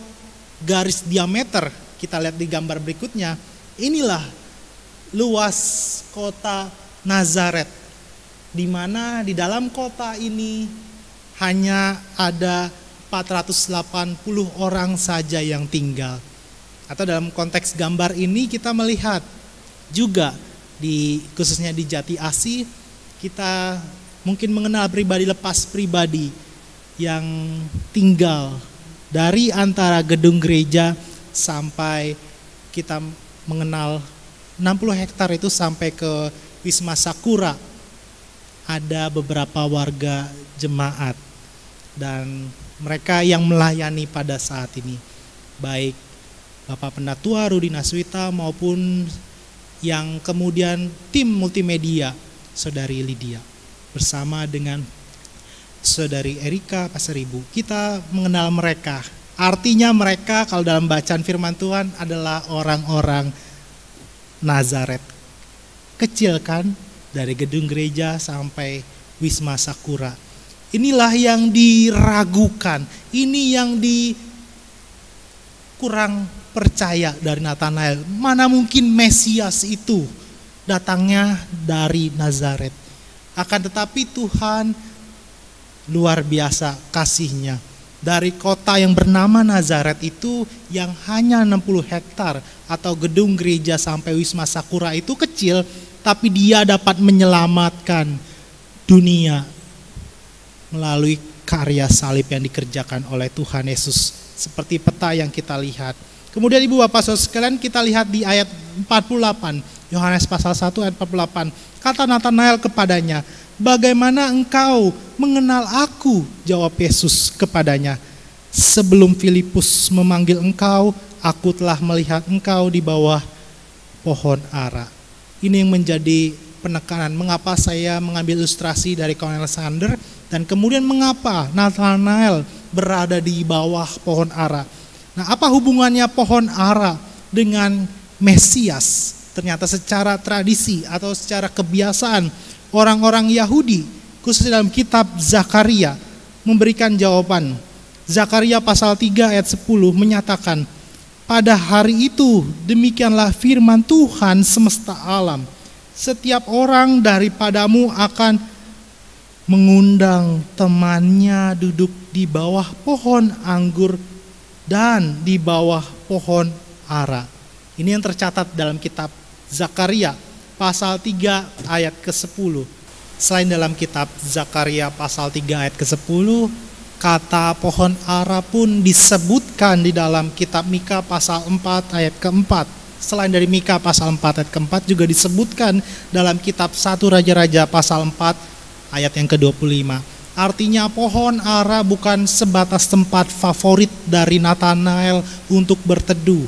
garis diameter, kita lihat di gambar berikutnya. Inilah luas kota Nazaret, di mana di dalam kota ini hanya ada 480 orang saja yang tinggal. Atau dalam konteks gambar ini kita melihat juga khususnya di Jati Asih, kita mungkin mengenal pribadi lepas pribadi yang tinggal dari antara gedung gereja sampai kita mengenal 60 hektar itu sampai ke Wisma Sakura. Ada beberapa warga jemaat. dan mereka yang melayani pada saat ini, baik Bapak Pendatua Rudi Naswita maupun yang kemudian tim multimedia Saudari Lydia bersama dengan Saudari Erika Pasaribu. Kita mengenal mereka. Artinya mereka kalau dalam bacaan firman Tuhan adalah orang-orang Nazaret. Kecil kan, dari gedung gereja sampai Wisma Sakura. Inilah yang diragukan, ini yang kurang percaya dari Nathanael. Mana mungkin Mesias itu datangnya dari Nazaret. Akan tetapi Tuhan luar biasa kasih-Nya. Dari kota yang bernama Nazaret itu yang hanya 60 hektar atau gedung gereja sampai Wisma Sakura itu kecil, tapi dia dapat menyelamatkan dunia melalui karya salib yang dikerjakan oleh Tuhan Yesus. Seperti peta yang kita lihat. Kemudian Ibu Bapak Saudara sekalian, kita lihat di ayat 48, Yohanes pasal 1 ayat 48. Kata Nathanael kepadanya, "Bagaimana engkau mengenal aku?" Jawab Yesus kepadanya, "Sebelum Filipus memanggil engkau, aku telah melihat engkau di bawah pohon ara." Ini yang menjadi penekanan mengapa saya mengambil ilustrasi dari Cornel Sander dan kemudian mengapa Nathanael berada di bawah pohon ara. Nah, apa hubungannya pohon ara dengan Mesias? Ternyata secara tradisi atau secara kebiasaan orang-orang Yahudi, khususnya dalam kitab Zakaria, memberikan jawaban. Zakaria pasal 3 ayat 10 menyatakan, "Pada hari itu demikianlah firman Tuhan semesta alam. Setiap orang daripadamu akan mengundang temannya duduk di bawah pohon anggur dan di bawah pohon ara." Ini yang tercatat dalam kitab Zakaria pasal 3 ayat ke-10. Selain dalam kitab Zakaria pasal 3 ayat ke-10, kata pohon ara pun disebutkan di dalam kitab Mika pasal 4 ayat ke-4. Selain dari Mika pasal 4 ayat ke-4 juga disebutkan dalam kitab 1 Raja-Raja pasal 4 ayat yang ke-25. Artinya pohon ara bukan sebatas tempat favorit dari Nathanael untuk berteduh,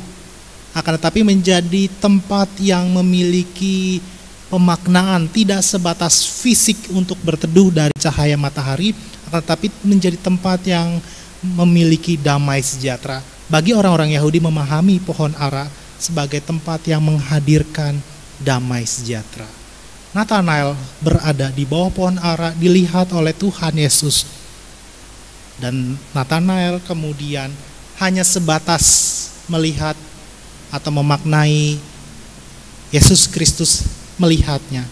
akan tetapi menjadi tempat yang memiliki pemaknaan, tidak sebatas fisik untuk berteduh dari cahaya matahari, akan tetapi menjadi tempat yang memiliki damai sejahtera. Bagi orang-orang Yahudi memahami pohon ara sebagai tempat yang menghadirkan damai sejahtera. Nathanael berada di bawah pohon ara dilihat oleh Tuhan Yesus. Dan Nathanael kemudian hanya sebatas melihat atau memaknai Yesus Kristus melihatnya.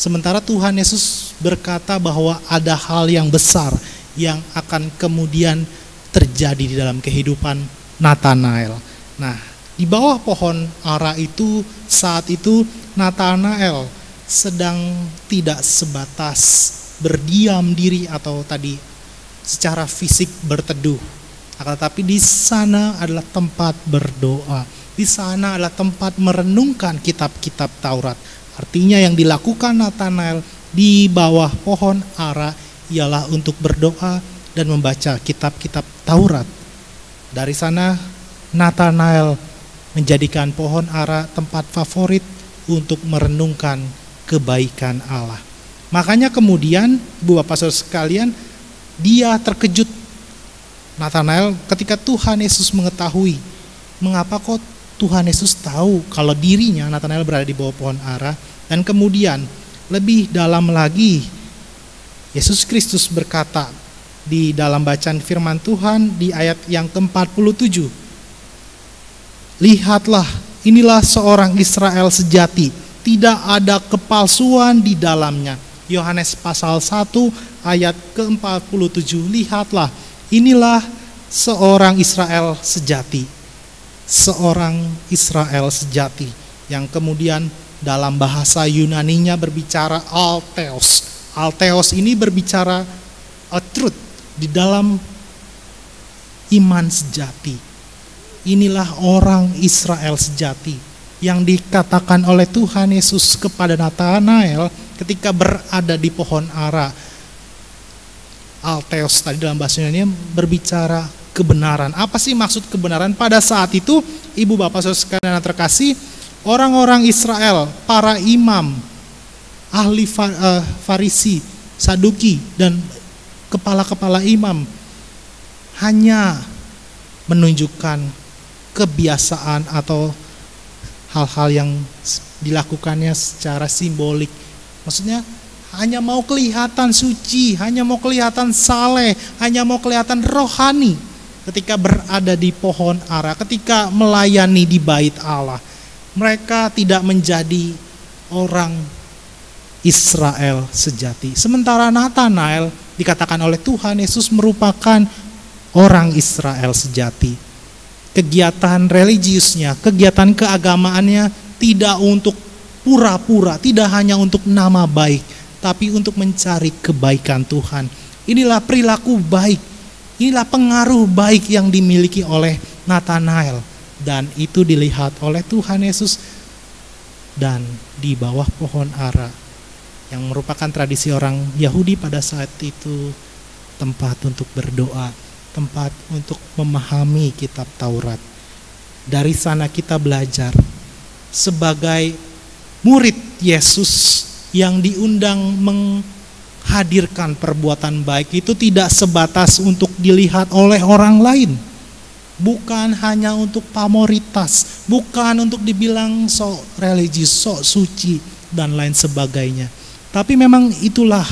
Sementara Tuhan Yesus berkata bahwa ada hal yang besar yang akan kemudian terjadi di dalam kehidupan Nathanael. Nah, di bawah pohon ara itu saat itu Nathanael sedang tidak sebatas berdiam diri atau tadi secara fisik berteduh, akan tetapi di sana adalah tempat berdoa. Di sana adalah tempat merenungkan kitab-kitab Taurat. Artinya yang dilakukan Nathanael di bawah pohon ara ialah untuk berdoa dan membaca kitab-kitab Taurat. Dari sana Nathanael menjadikan pohon ara tempat favorit untuk merenungkan kebaikan Allah. Makanya kemudian Ibu Bapak Saudara sekalian, dia terkejut Nathanael ketika Tuhan Yesus mengetahui. Mengapa kok Tuhan Yesus tahu kalau dirinya Nathanael berada di bawah pohon ara? Dan kemudian lebih dalam lagi Yesus Kristus berkata di dalam bacaan firman Tuhan di ayat yang ke-47, "Lihatlah, inilah seorang Israel sejati, tidak ada kepalsuan di dalamnya." Yohanes pasal 1 ayat ke-47, "Lihatlah, inilah seorang Israel sejati." Seorang Israel sejati yang kemudian dalam bahasa Yunaninya berbicara altheos. Altheos ini berbicara a truth, di dalam iman sejati. Inilah orang Israel sejati yang dikatakan oleh Tuhan Yesus kepada Nathanael ketika berada di pohon ara. Altheos tadi dalam bahasa Yunani berbicara kebenaran. Apa sih maksud kebenaran? Pada saat itu, ibu bapak saudara sekalian yang terkasih, orang-orang Israel, para imam, ahli Farisi, Saduki, dan kepala-kepala imam hanya menunjukkan kebiasaan atau hal-hal yang dilakukannya secara simbolik. Maksudnya hanya mau kelihatan suci, hanya mau kelihatan saleh, hanya mau kelihatan rohani ketika berada di pohon ara, ketika melayani di bait Allah. Mereka tidak menjadi orang Israel sejati. Sementara Nathanael dikatakan oleh Tuhan Yesus merupakan orang Israel sejati. Kegiatan religiusnya, kegiatan keagamaannya tidak untuk pura-pura, tidak hanya untuk nama baik, tapi untuk mencari kebaikan Tuhan. Inilah perilaku baik, inilah pengaruh baik yang dimiliki oleh Nathanael. Dan itu dilihat oleh Tuhan Yesus. Dan di bawah pohon ara, yang merupakan tradisi orang Yahudi pada saat itu, tempat untuk berdoa, tempat untuk memahami kitab Taurat. Dari sana kita belajar sebagai murid Yesus yang diundang menghadirkan perbuatan baik itu tidak sebatas untuk dilihat oleh orang lain. Bukan hanya untuk pamoritas, bukan untuk dibilang sok religius, sok suci, dan lain sebagainya. Tapi memang itulah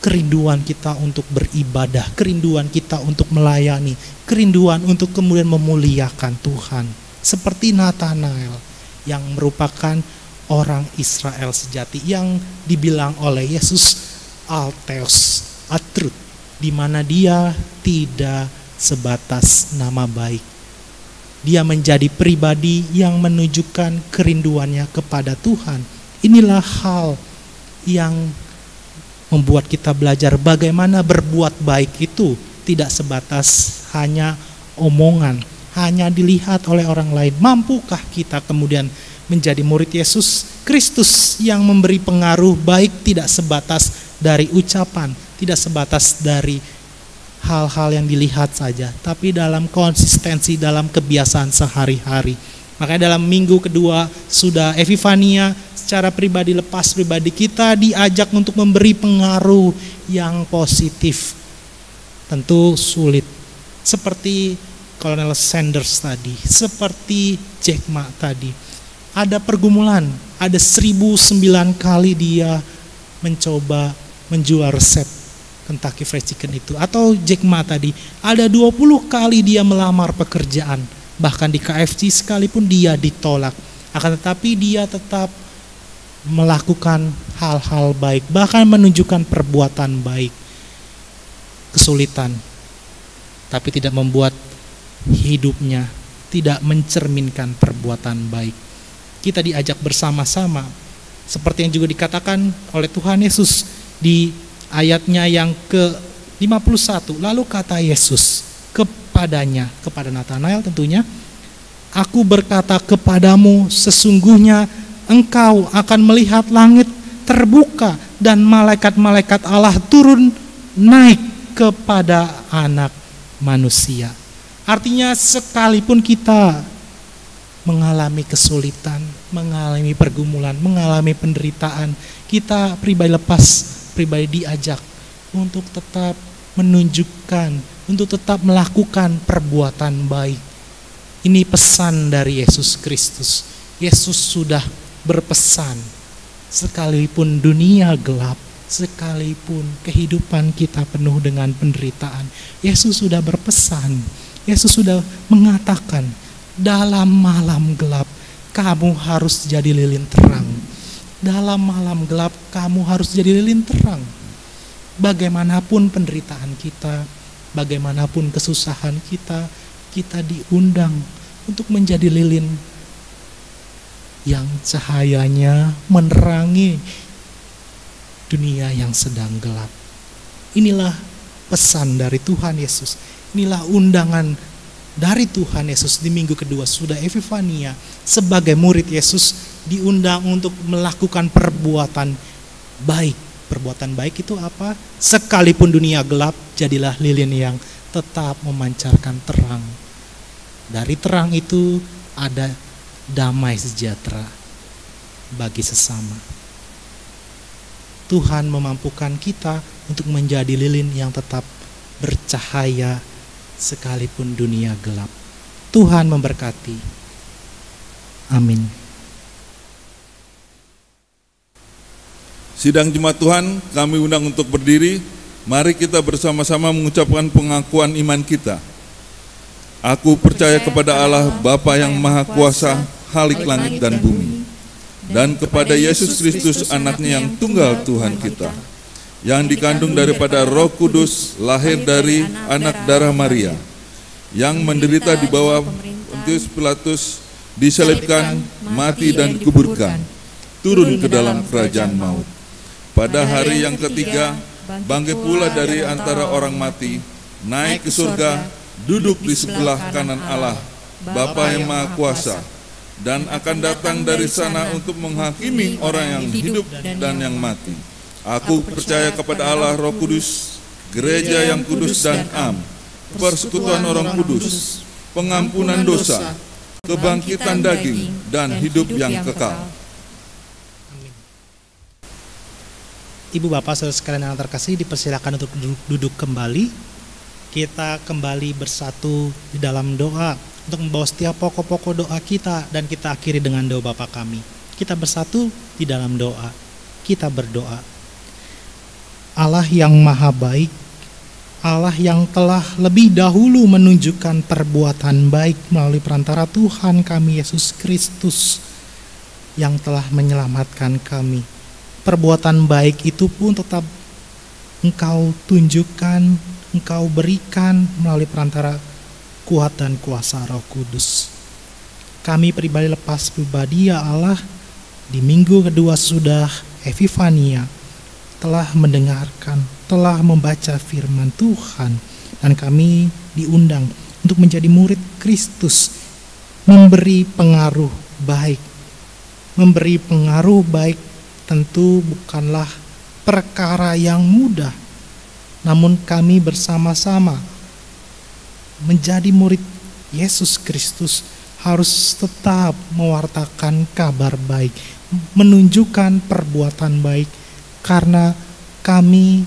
kerinduan kita untuk beribadah, kerinduan kita untuk melayani, kerinduan untuk kemudian memuliakan Tuhan. Seperti Nathanael yang merupakan orang Israel sejati yang dibilang oleh Yesus Altheos, Atrut, di mana dia tidak sebatas nama baik. Dia menjadi pribadi yang menunjukkan kerinduannya kepada Tuhan. Inilah hal yang membuat kita belajar bagaimana berbuat baik itu tidak sebatas hanya omongan, hanya dilihat oleh orang lain. Mampukah kita kemudian menjadi murid Yesus Kristus yang memberi pengaruh baik tidak sebatas dari ucapan, tidak sebatas dari hal-hal yang dilihat saja, tapi dalam konsistensi, dalam kebiasaan sehari-hari. Makanya dalam minggu kedua sudah Epifania, secara pribadi, lepas pribadi kita diajak untuk memberi pengaruh yang positif. Tentu sulit, seperti Kolonel Sanders tadi, seperti Jack Ma tadi. Ada pergumulan, ada 1009 kali dia mencoba menjual resep Kentucky Fried Chicken itu. Atau Jack Ma tadi, ada 20 kali dia melamar pekerjaan, bahkan di KFC sekalipun dia ditolak. Akan tetapi dia tetap melakukan hal-hal baik, bahkan menunjukkan perbuatan baik. Kesulitan, tapi tidak membuat hidupnya tidak mencerminkan perbuatan baik. Kita diajak bersama-sama, seperti yang juga dikatakan oleh Tuhan Yesus di ayatnya yang ke-51. Lalu kata Yesus kepadanya, kepada Nathanael tentunya, "Aku berkata kepadamu, sesungguhnya engkau akan melihat langit terbuka dan malaikat-malaikat Allah turun naik kepada Anak Manusia." Artinya sekalipun kita mengalami kesulitan, mengalami pergumulan, mengalami penderitaan, kita pribadi lepas, pribadi diajak untuk tetap menunjukkan, untuk tetap melakukan perbuatan baik. Ini pesan dari Yesus Kristus. Yesus sudah berpesan, sekalipun dunia gelap, sekalipun kehidupan kita penuh dengan penderitaan, Yesus sudah berpesan, Yesus sudah mengatakan, dalam malam gelap kamu harus jadi lilin terang. Dalam malam gelap kamu harus jadi lilin terang. Bagaimanapun penderitaan kita, bagaimanapun kesusahan kita, kita diundang untuk menjadi lilin yang cahayanya menerangi dunia yang sedang gelap. Inilah pesan dari Tuhan Yesus. Inilah undangan dari Tuhan Yesus di minggu kedua sudah Epifania. Sebagai murid Yesus diundang untuk melakukan perbuatan baik, Perbuatan baik itu apa? Sekalipun dunia gelap, jadilah lilin yang tetap memancarkan terang. Dari terang itu ada damai sejahtera bagi sesama. Tuhan memampukan kita untuk menjadi lilin yang tetap bercahaya sekalipun dunia gelap. Tuhan memberkati. Amin. Sidang Jemaat Tuhan, kami undang untuk berdiri. Mari kita bersama-sama mengucapkan pengakuan iman kita. Aku percaya kepada Allah Bapa yang Maha Kuasa, Khalik langit dan bumi, dan kepada Yesus Kristus anaknya yang tunggal Tuhan kita, yang dikandung daripada Roh Kudus, lahir dari anak darah Maria, yang menderita di bawah Pontius Pilatus, disalibkan, mati dan dikuburkan, turun ke dalam kerajaan maut. Pada hari yang ketiga, bangkit pula dari antara orang mati, naik ke surga, duduk di sebelah kanan Allah, Bapa yang Maha Kuasa, dan akan datang dari sana untuk menghakimi orang yang hidup dan yang mati. Aku percaya kepada Allah Roh Kudus, gereja yang kudus dan am, persekutuan orang kudus, pengampunan dosa, kebangkitan daging, dan hidup yang kekal. Ibu bapak saudara sekalian yang terkasih, dipersilakan untuk duduk kembali. Kita kembali bersatu di dalam doa untuk membawa setiap pokok-pokok doa kita, dan kita akhiri dengan doa Bapa kami. Kita bersatu di dalam doa. Kita berdoa. Allah yang maha baik, Allah yang telah lebih dahulu menunjukkan perbuatan baik melalui perantara Tuhan kami Yesus Kristus yang telah menyelamatkan kami. Perbuatan baik itu pun tetap Engkau tunjukkan, Engkau berikan melalui perantara kuat dan kuasa Roh Kudus. Kami pribadi lepas pribadi ya Allah, di minggu kedua sudah Epifania telah mendengarkan, telah membaca firman Tuhan, dan kami diundang untuk menjadi murid Kristus, memberi pengaruh baik. Memberi pengaruh baik tentu bukanlah perkara yang mudah, namun kami bersama-sama menjadi murid Yesus Kristus harus tetap mewartakan kabar baik, menunjukkan perbuatan baik, karena kami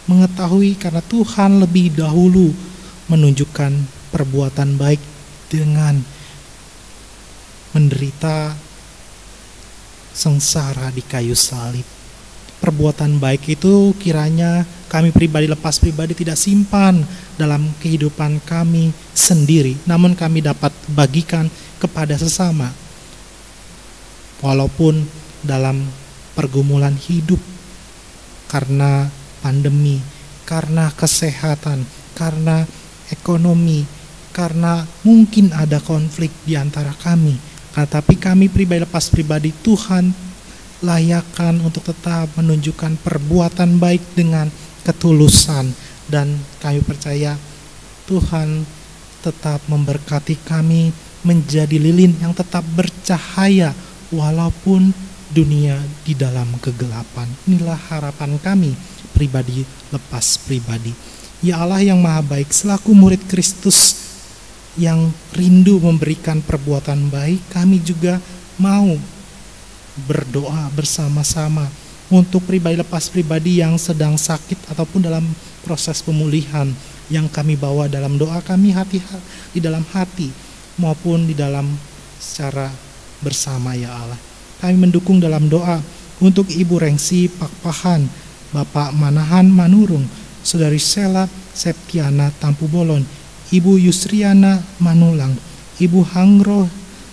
mengetahui karena Tuhan lebih dahulu menunjukkan perbuatan baik dengan menderita sengsara di kayu salib. Perbuatan baik itu kiranya kami pribadi lepas pribadi tidak simpan dalam kehidupan kami sendiri, namun kami dapat bagikan kepada sesama. Walaupun dalam pergumulan hidup, karena pandemi, karena kesehatan, karena ekonomi, karena mungkin ada konflik di antara kami, tapi kami pribadi lepas pribadi Tuhan layakan untuk tetap menunjukkan perbuatan baik dengan ketulusan, dan kami percaya Tuhan tetap memberkati kami menjadi lilin yang tetap bercahaya walaupun dunia di dalam kegelapan. Inilah harapan kami pribadi lepas pribadi. Ya Allah yang maha baik, selaku murid Kristus yang rindu memberikan perbuatan baik, kami juga mau berdoa bersama-sama untuk pribadi lepas pribadi yang sedang sakit ataupun dalam proses pemulihan, yang kami bawa dalam doa kami di dalam hati maupun di dalam secara bersama ya Allah. Kami mendukung dalam doa untuk Ibu Rengsi Pakpahan, Bapak Manahan Manurung, Saudari Sela Septiana Tampu Bolon, Ibu Yusriana Manulang, Ibu Hangro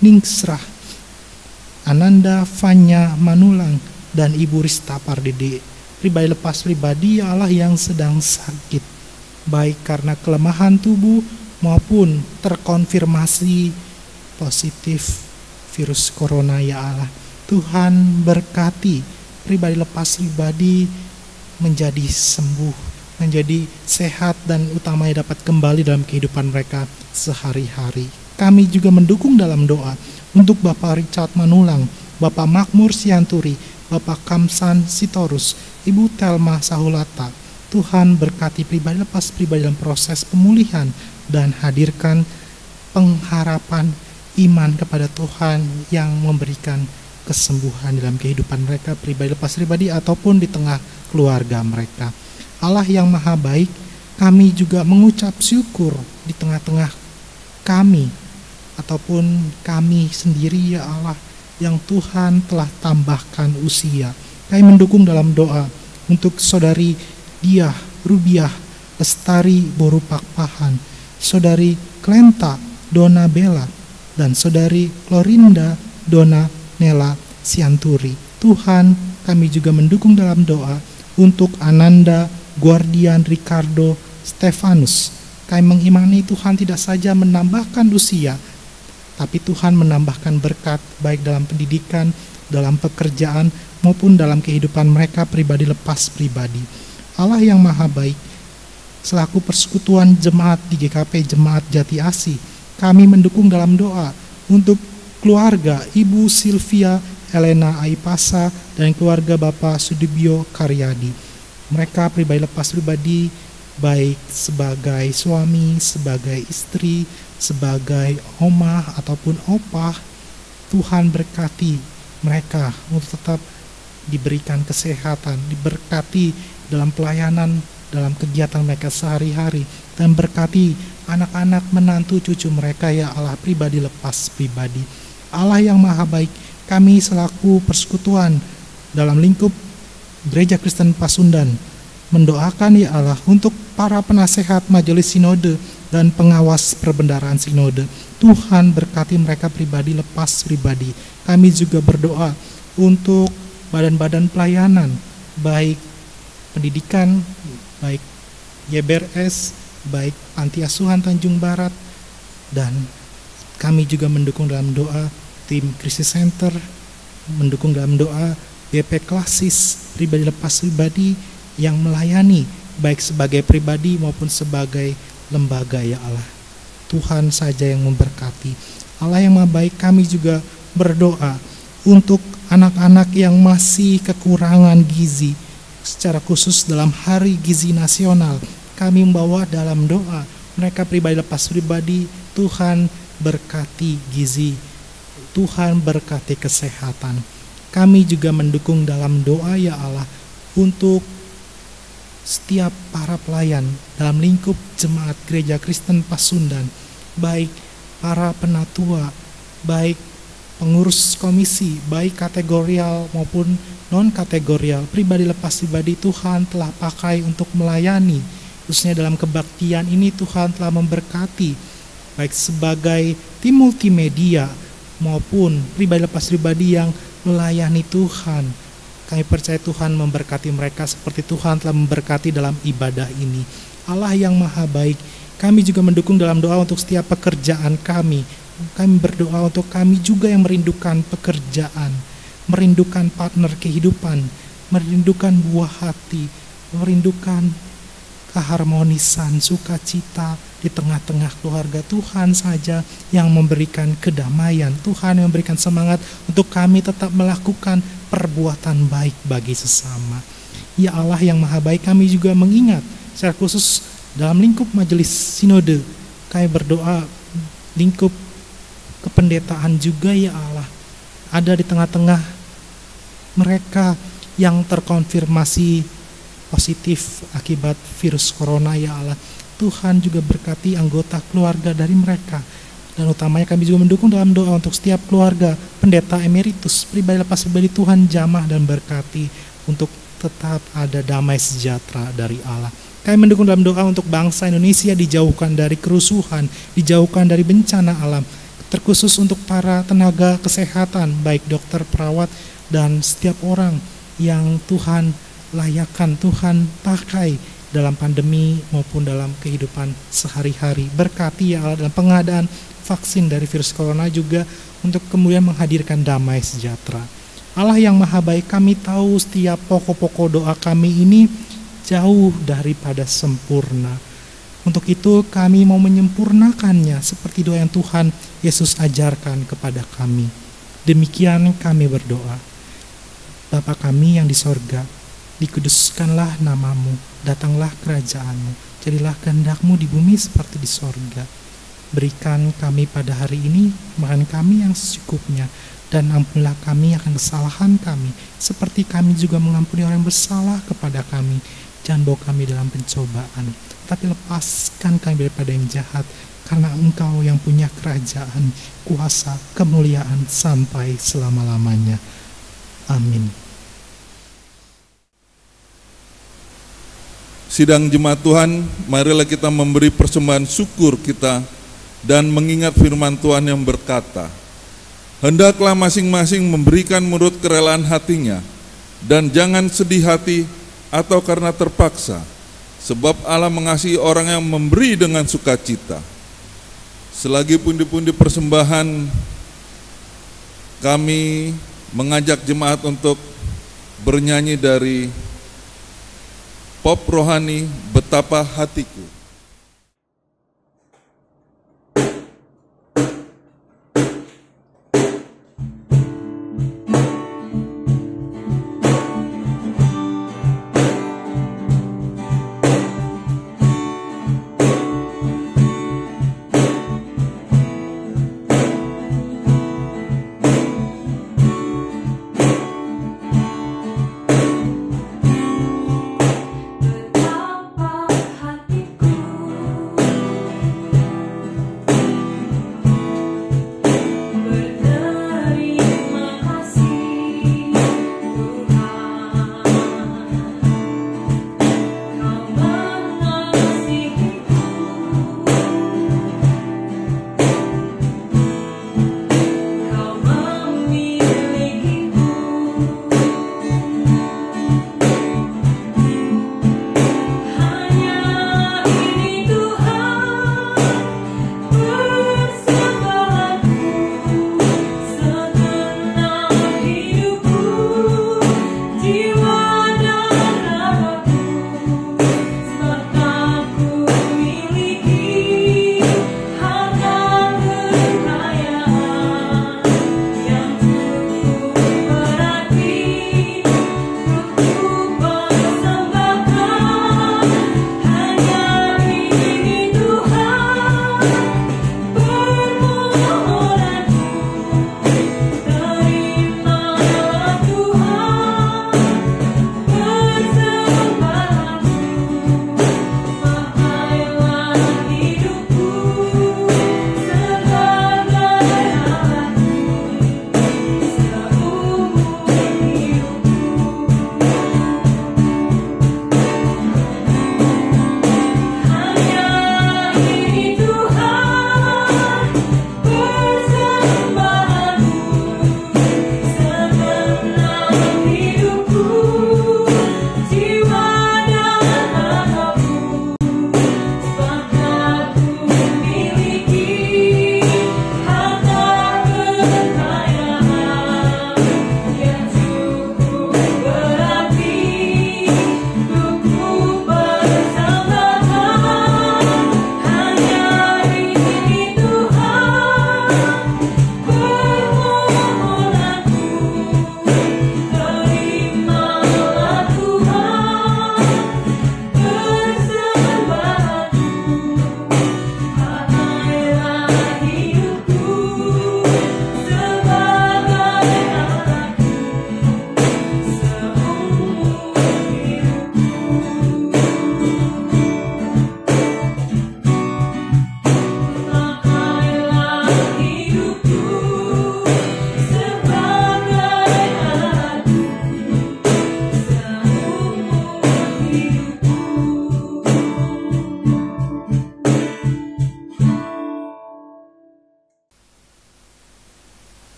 Ningsrah, Ananda Fanya Manulang, dan Ibu Rista Pardede. Pribadi lepas pribadi ya Allah yang sedang sakit, baik karena kelemahan tubuh maupun terkonfirmasi positif virus corona ya Allah. Tuhan berkati pribadi lepas pribadi menjadi sembuh, menjadi sehat, dan utamanya dapat kembali dalam kehidupan mereka sehari-hari. Kami juga mendukung dalam doa untuk Bapak Richard Manulang, Bapak Makmur Sianturi, Bapak Kamsan Sitorus, Ibu Telma Sahulata. Tuhan berkati pribadi lepas pribadi dalam proses pemulihan dan hadirkan pengharapan iman kepada Tuhan yang memberikan kesembuhan dalam kehidupan mereka pribadi lepas pribadi ataupun di tengah keluarga mereka. Allah yang maha baik, kami juga mengucap syukur di tengah-tengah kami ataupun kami sendiri ya Allah yang Tuhan telah tambahkan usia. Kami mendukung dalam doa untuk saudari Diah Rubiah Lestari Borupakpahan, saudari Klenta Dona Bella, dan saudari Klorinda Dona Nela Sianturi. Tuhan, kami juga mendukung dalam doa untuk Ananda Guardian Ricardo Stefanus. Kami mengimani Tuhan tidak saja menambahkan usia, tapi Tuhan menambahkan berkat baik dalam pendidikan, dalam pekerjaan, maupun dalam kehidupan mereka pribadi lepas pribadi. Allah yang maha baik, selaku persekutuan jemaat di GKP Jemaat Jati Asih, kami mendukung dalam doa untuk keluarga Ibu Sylvia Elena Aipasa dan keluarga Bapak Sudibyo Karyadi. Mereka pribadi lepas pribadi, baik sebagai suami, sebagai istri, sebagai omah ataupun opah. Tuhan berkati mereka untuk tetap diberikan kesehatan, diberkati dalam pelayanan, dalam kegiatan mereka sehari-hari, dan berkati anak-anak menantu cucu mereka ya Allah pribadi lepas pribadi. Allah yang maha baik, kami selaku persekutuan dalam lingkup Gereja Kristen Pasundan mendoakan ya Allah untuk para penasehat majelis sinode dan pengawas perbendaharaan sinode. Tuhan berkati mereka pribadi lepas pribadi. Kami juga berdoa untuk badan-badan pelayanan, baik pendidikan, baik YBRS, baik Panti Asuhan Tanjung Barat, dan kami juga mendukung dalam doa tim Crisis Center, mendukung dalam doa BP Klasis pribadi lepas pribadi yang melayani baik sebagai pribadi maupun sebagai lembaga ya Allah. Tuhan saja yang memberkati. Allah yang maha baik, kami juga berdoa untuk anak-anak yang masih kekurangan gizi, secara khusus dalam Hari Gizi Nasional. Kami membawa dalam doa mereka pribadi lepas pribadi. Tuhan berkati gizi, Tuhan berkati kesehatan. Kami juga mendukung dalam doa ya Allah untuk setiap para pelayan dalam lingkup Jemaat Gereja Kristen Pasundan, baik para penatua, baik pengurus komisi, baik kategorial maupun non-kategorial, pribadi lepas pribadi. Tuhan telah pakai untuk melayani, khususnya dalam kebaktian ini Tuhan telah memberkati, baik sebagai tim multimedia maupun pribadi lepas pribadi yang melayani Tuhan. Kami percaya Tuhan memberkati mereka seperti Tuhan telah memberkati dalam ibadah ini. Allah yang maha baik, kami juga mendukung dalam doa untuk setiap pekerjaan kami. Kami berdoa untuk kami juga yang merindukan pekerjaan, merindukan partner kehidupan, merindukan buah hati, merindukan keharmonisan, sukacita di tengah-tengah keluarga. Tuhan saja yang memberikan kedamaian, Tuhan yang memberikan semangat untuk kami tetap melakukan perbuatan baik bagi sesama. Ya Allah yang maha baik, kami juga mengingat secara khusus dalam lingkup majelis sinode, kami berdoa lingkup kependetaan juga ya Allah, ada di tengah-tengah mereka yang terkonfirmasi positif akibat virus corona ya Allah. Tuhan juga berkati anggota keluarga dari mereka, dan utamanya kami juga mendukung dalam doa untuk setiap keluarga pendeta emeritus pribadi lepas pribadi. Tuhan jamah dan berkati untuk tetap ada damai sejahtera dari Allah. Kami mendukung dalam doa untuk bangsa Indonesia dijauhkan dari kerusuhan, dijauhkan dari bencana alam, terkhusus untuk para tenaga kesehatan, baik dokter, perawat, dan setiap orang yang Tuhan layakkan, Tuhan pakai dalam pandemi maupun dalam kehidupan sehari-hari. Berkati ya Allah dalam pengadaan vaksin dari virus corona juga untuk kemudian menghadirkan damai sejahtera. Allah yang maha baik, kami tahu setiap pokok-pokok doa kami ini jauh daripada sempurna. Untuk itu kami mau menyempurnakannya seperti doa yang Tuhan Yesus ajarkan kepada kami. Demikian kami berdoa. Bapa kami yang di sorga, dikuduskanlah namamu, datanglah kerajaanmu, jadilah kehendak-Mu di bumi seperti di sorga. Berikan kami pada hari ini makan kami yang secukupnya, dan ampunilah kami akan kesalahan kami, seperti kami juga mengampuni orang yang bersalah kepada kami. Jangan bawa kami dalam pencobaan, tapi lepaskan kami daripada yang jahat, karena Engkau yang punya kerajaan, kuasa, kemuliaan sampai selama-lamanya. Amin. Sidang jemaat Tuhan, marilah kita memberi persembahan syukur kita dan mengingat firman Tuhan yang berkata, hendaklah masing-masing memberikan menurut kerelaan hatinya, dan jangan sedih hati atau karena terpaksa, sebab Allah mengasihi orang yang memberi dengan sukacita. Selagi pundi-pundi persembahan, kami mengajak jemaat untuk bernyanyi dari pop rohani Betapa Hatiku.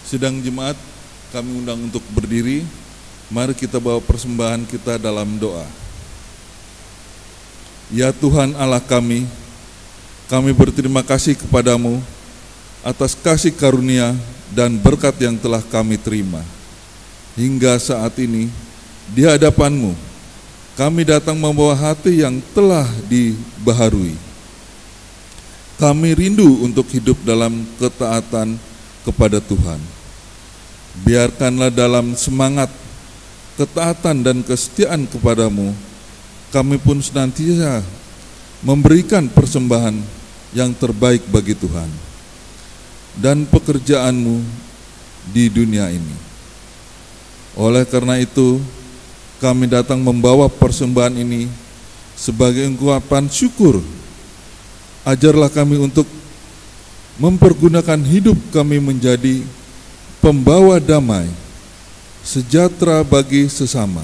Sidang jemaat, kami undang untuk berdiri. Mari kita bawa persembahan kita dalam doa. Ya Tuhan Allah kami berterima kasih kepadamu atas kasih karunia dan berkat yang telah kami terima. Hingga saat ini, di hadapan-Mu, kami datang membawa hati yang telah dibaharui. Kami rindu untuk hidup dalam ketaatan kepada Tuhan. Biarkanlah dalam semangat ketaatan dan kesetiaan kepadamu, kami pun senantiasa memberikan persembahan yang terbaik bagi Tuhan dan pekerjaanmu di dunia ini. Oleh karena itu, kami datang membawa persembahan ini sebagai ungkapan syukur. Ajarlah kami untuk mempergunakan hidup kami menjadi pembawa damai, sejahtera bagi sesama.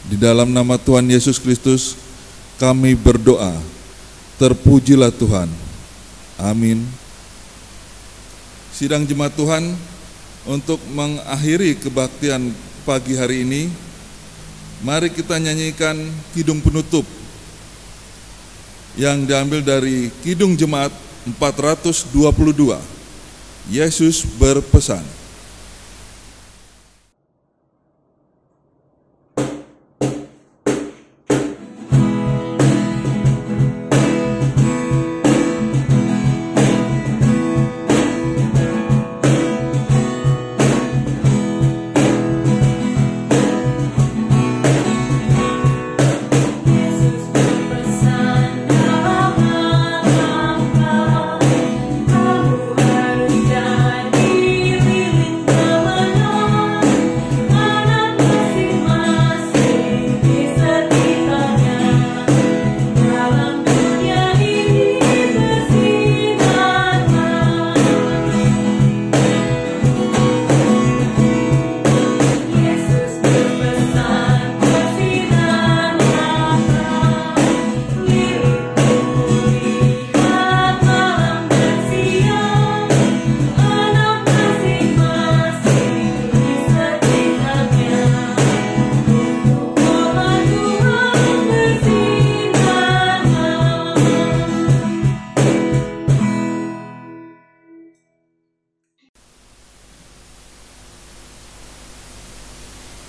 Di dalam nama Tuhan Yesus Kristus kami berdoa. Terpujilah Tuhan. Amin. Sidang jemaat Tuhan, untuk mengakhiri kebaktian pagi hari ini, mari kita nyanyikan kidung penutup yang diambil dari Kidung Jemaat 422. Yesus berpesan.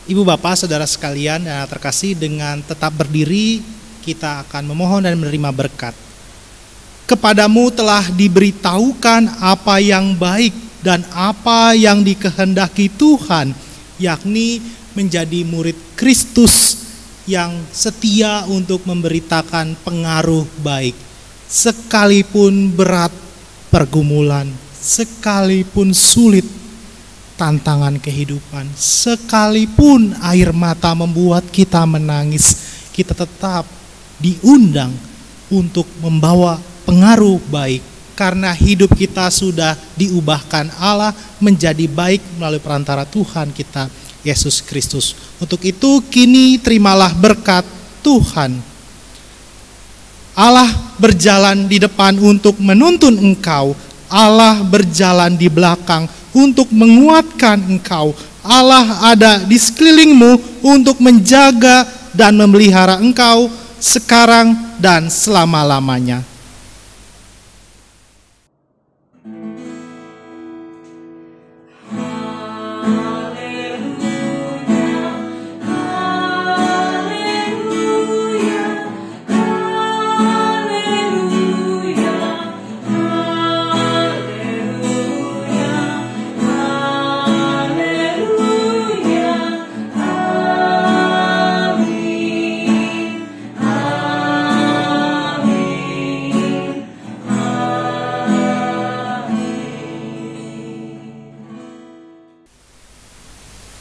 Ibu Bapak, Saudara sekalian dan terkasih, dengan tetap berdiri kita akan memohon dan menerima berkat. Kepadamu telah diberitahukan apa yang baik dan apa yang dikehendaki Tuhan, yakni menjadi murid Kristus yang setia untuk memberitakan pengaruh baik. Sekalipun berat pergumulan, sekalipun sulit tantangan kehidupan, sekalipun air mata membuat kita menangis, kita tetap diundang untuk membawa pengaruh baik, karena hidup kita sudah diubahkan Allah menjadi baik melalui perantara Tuhan kita, Yesus Kristus. Untuk itu kini terimalah berkat Tuhan. Allah berjalan di depan untuk menuntun engkau, Allah berjalan di belakang untuk menguatkan engkau. Allah ada di sekelilingmu untuk menjaga dan memelihara engkau sekarang dan selama-lamanya.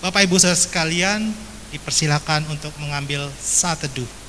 Bapak Ibu saudara sekalian, dipersilakan untuk mengambil saat teduh.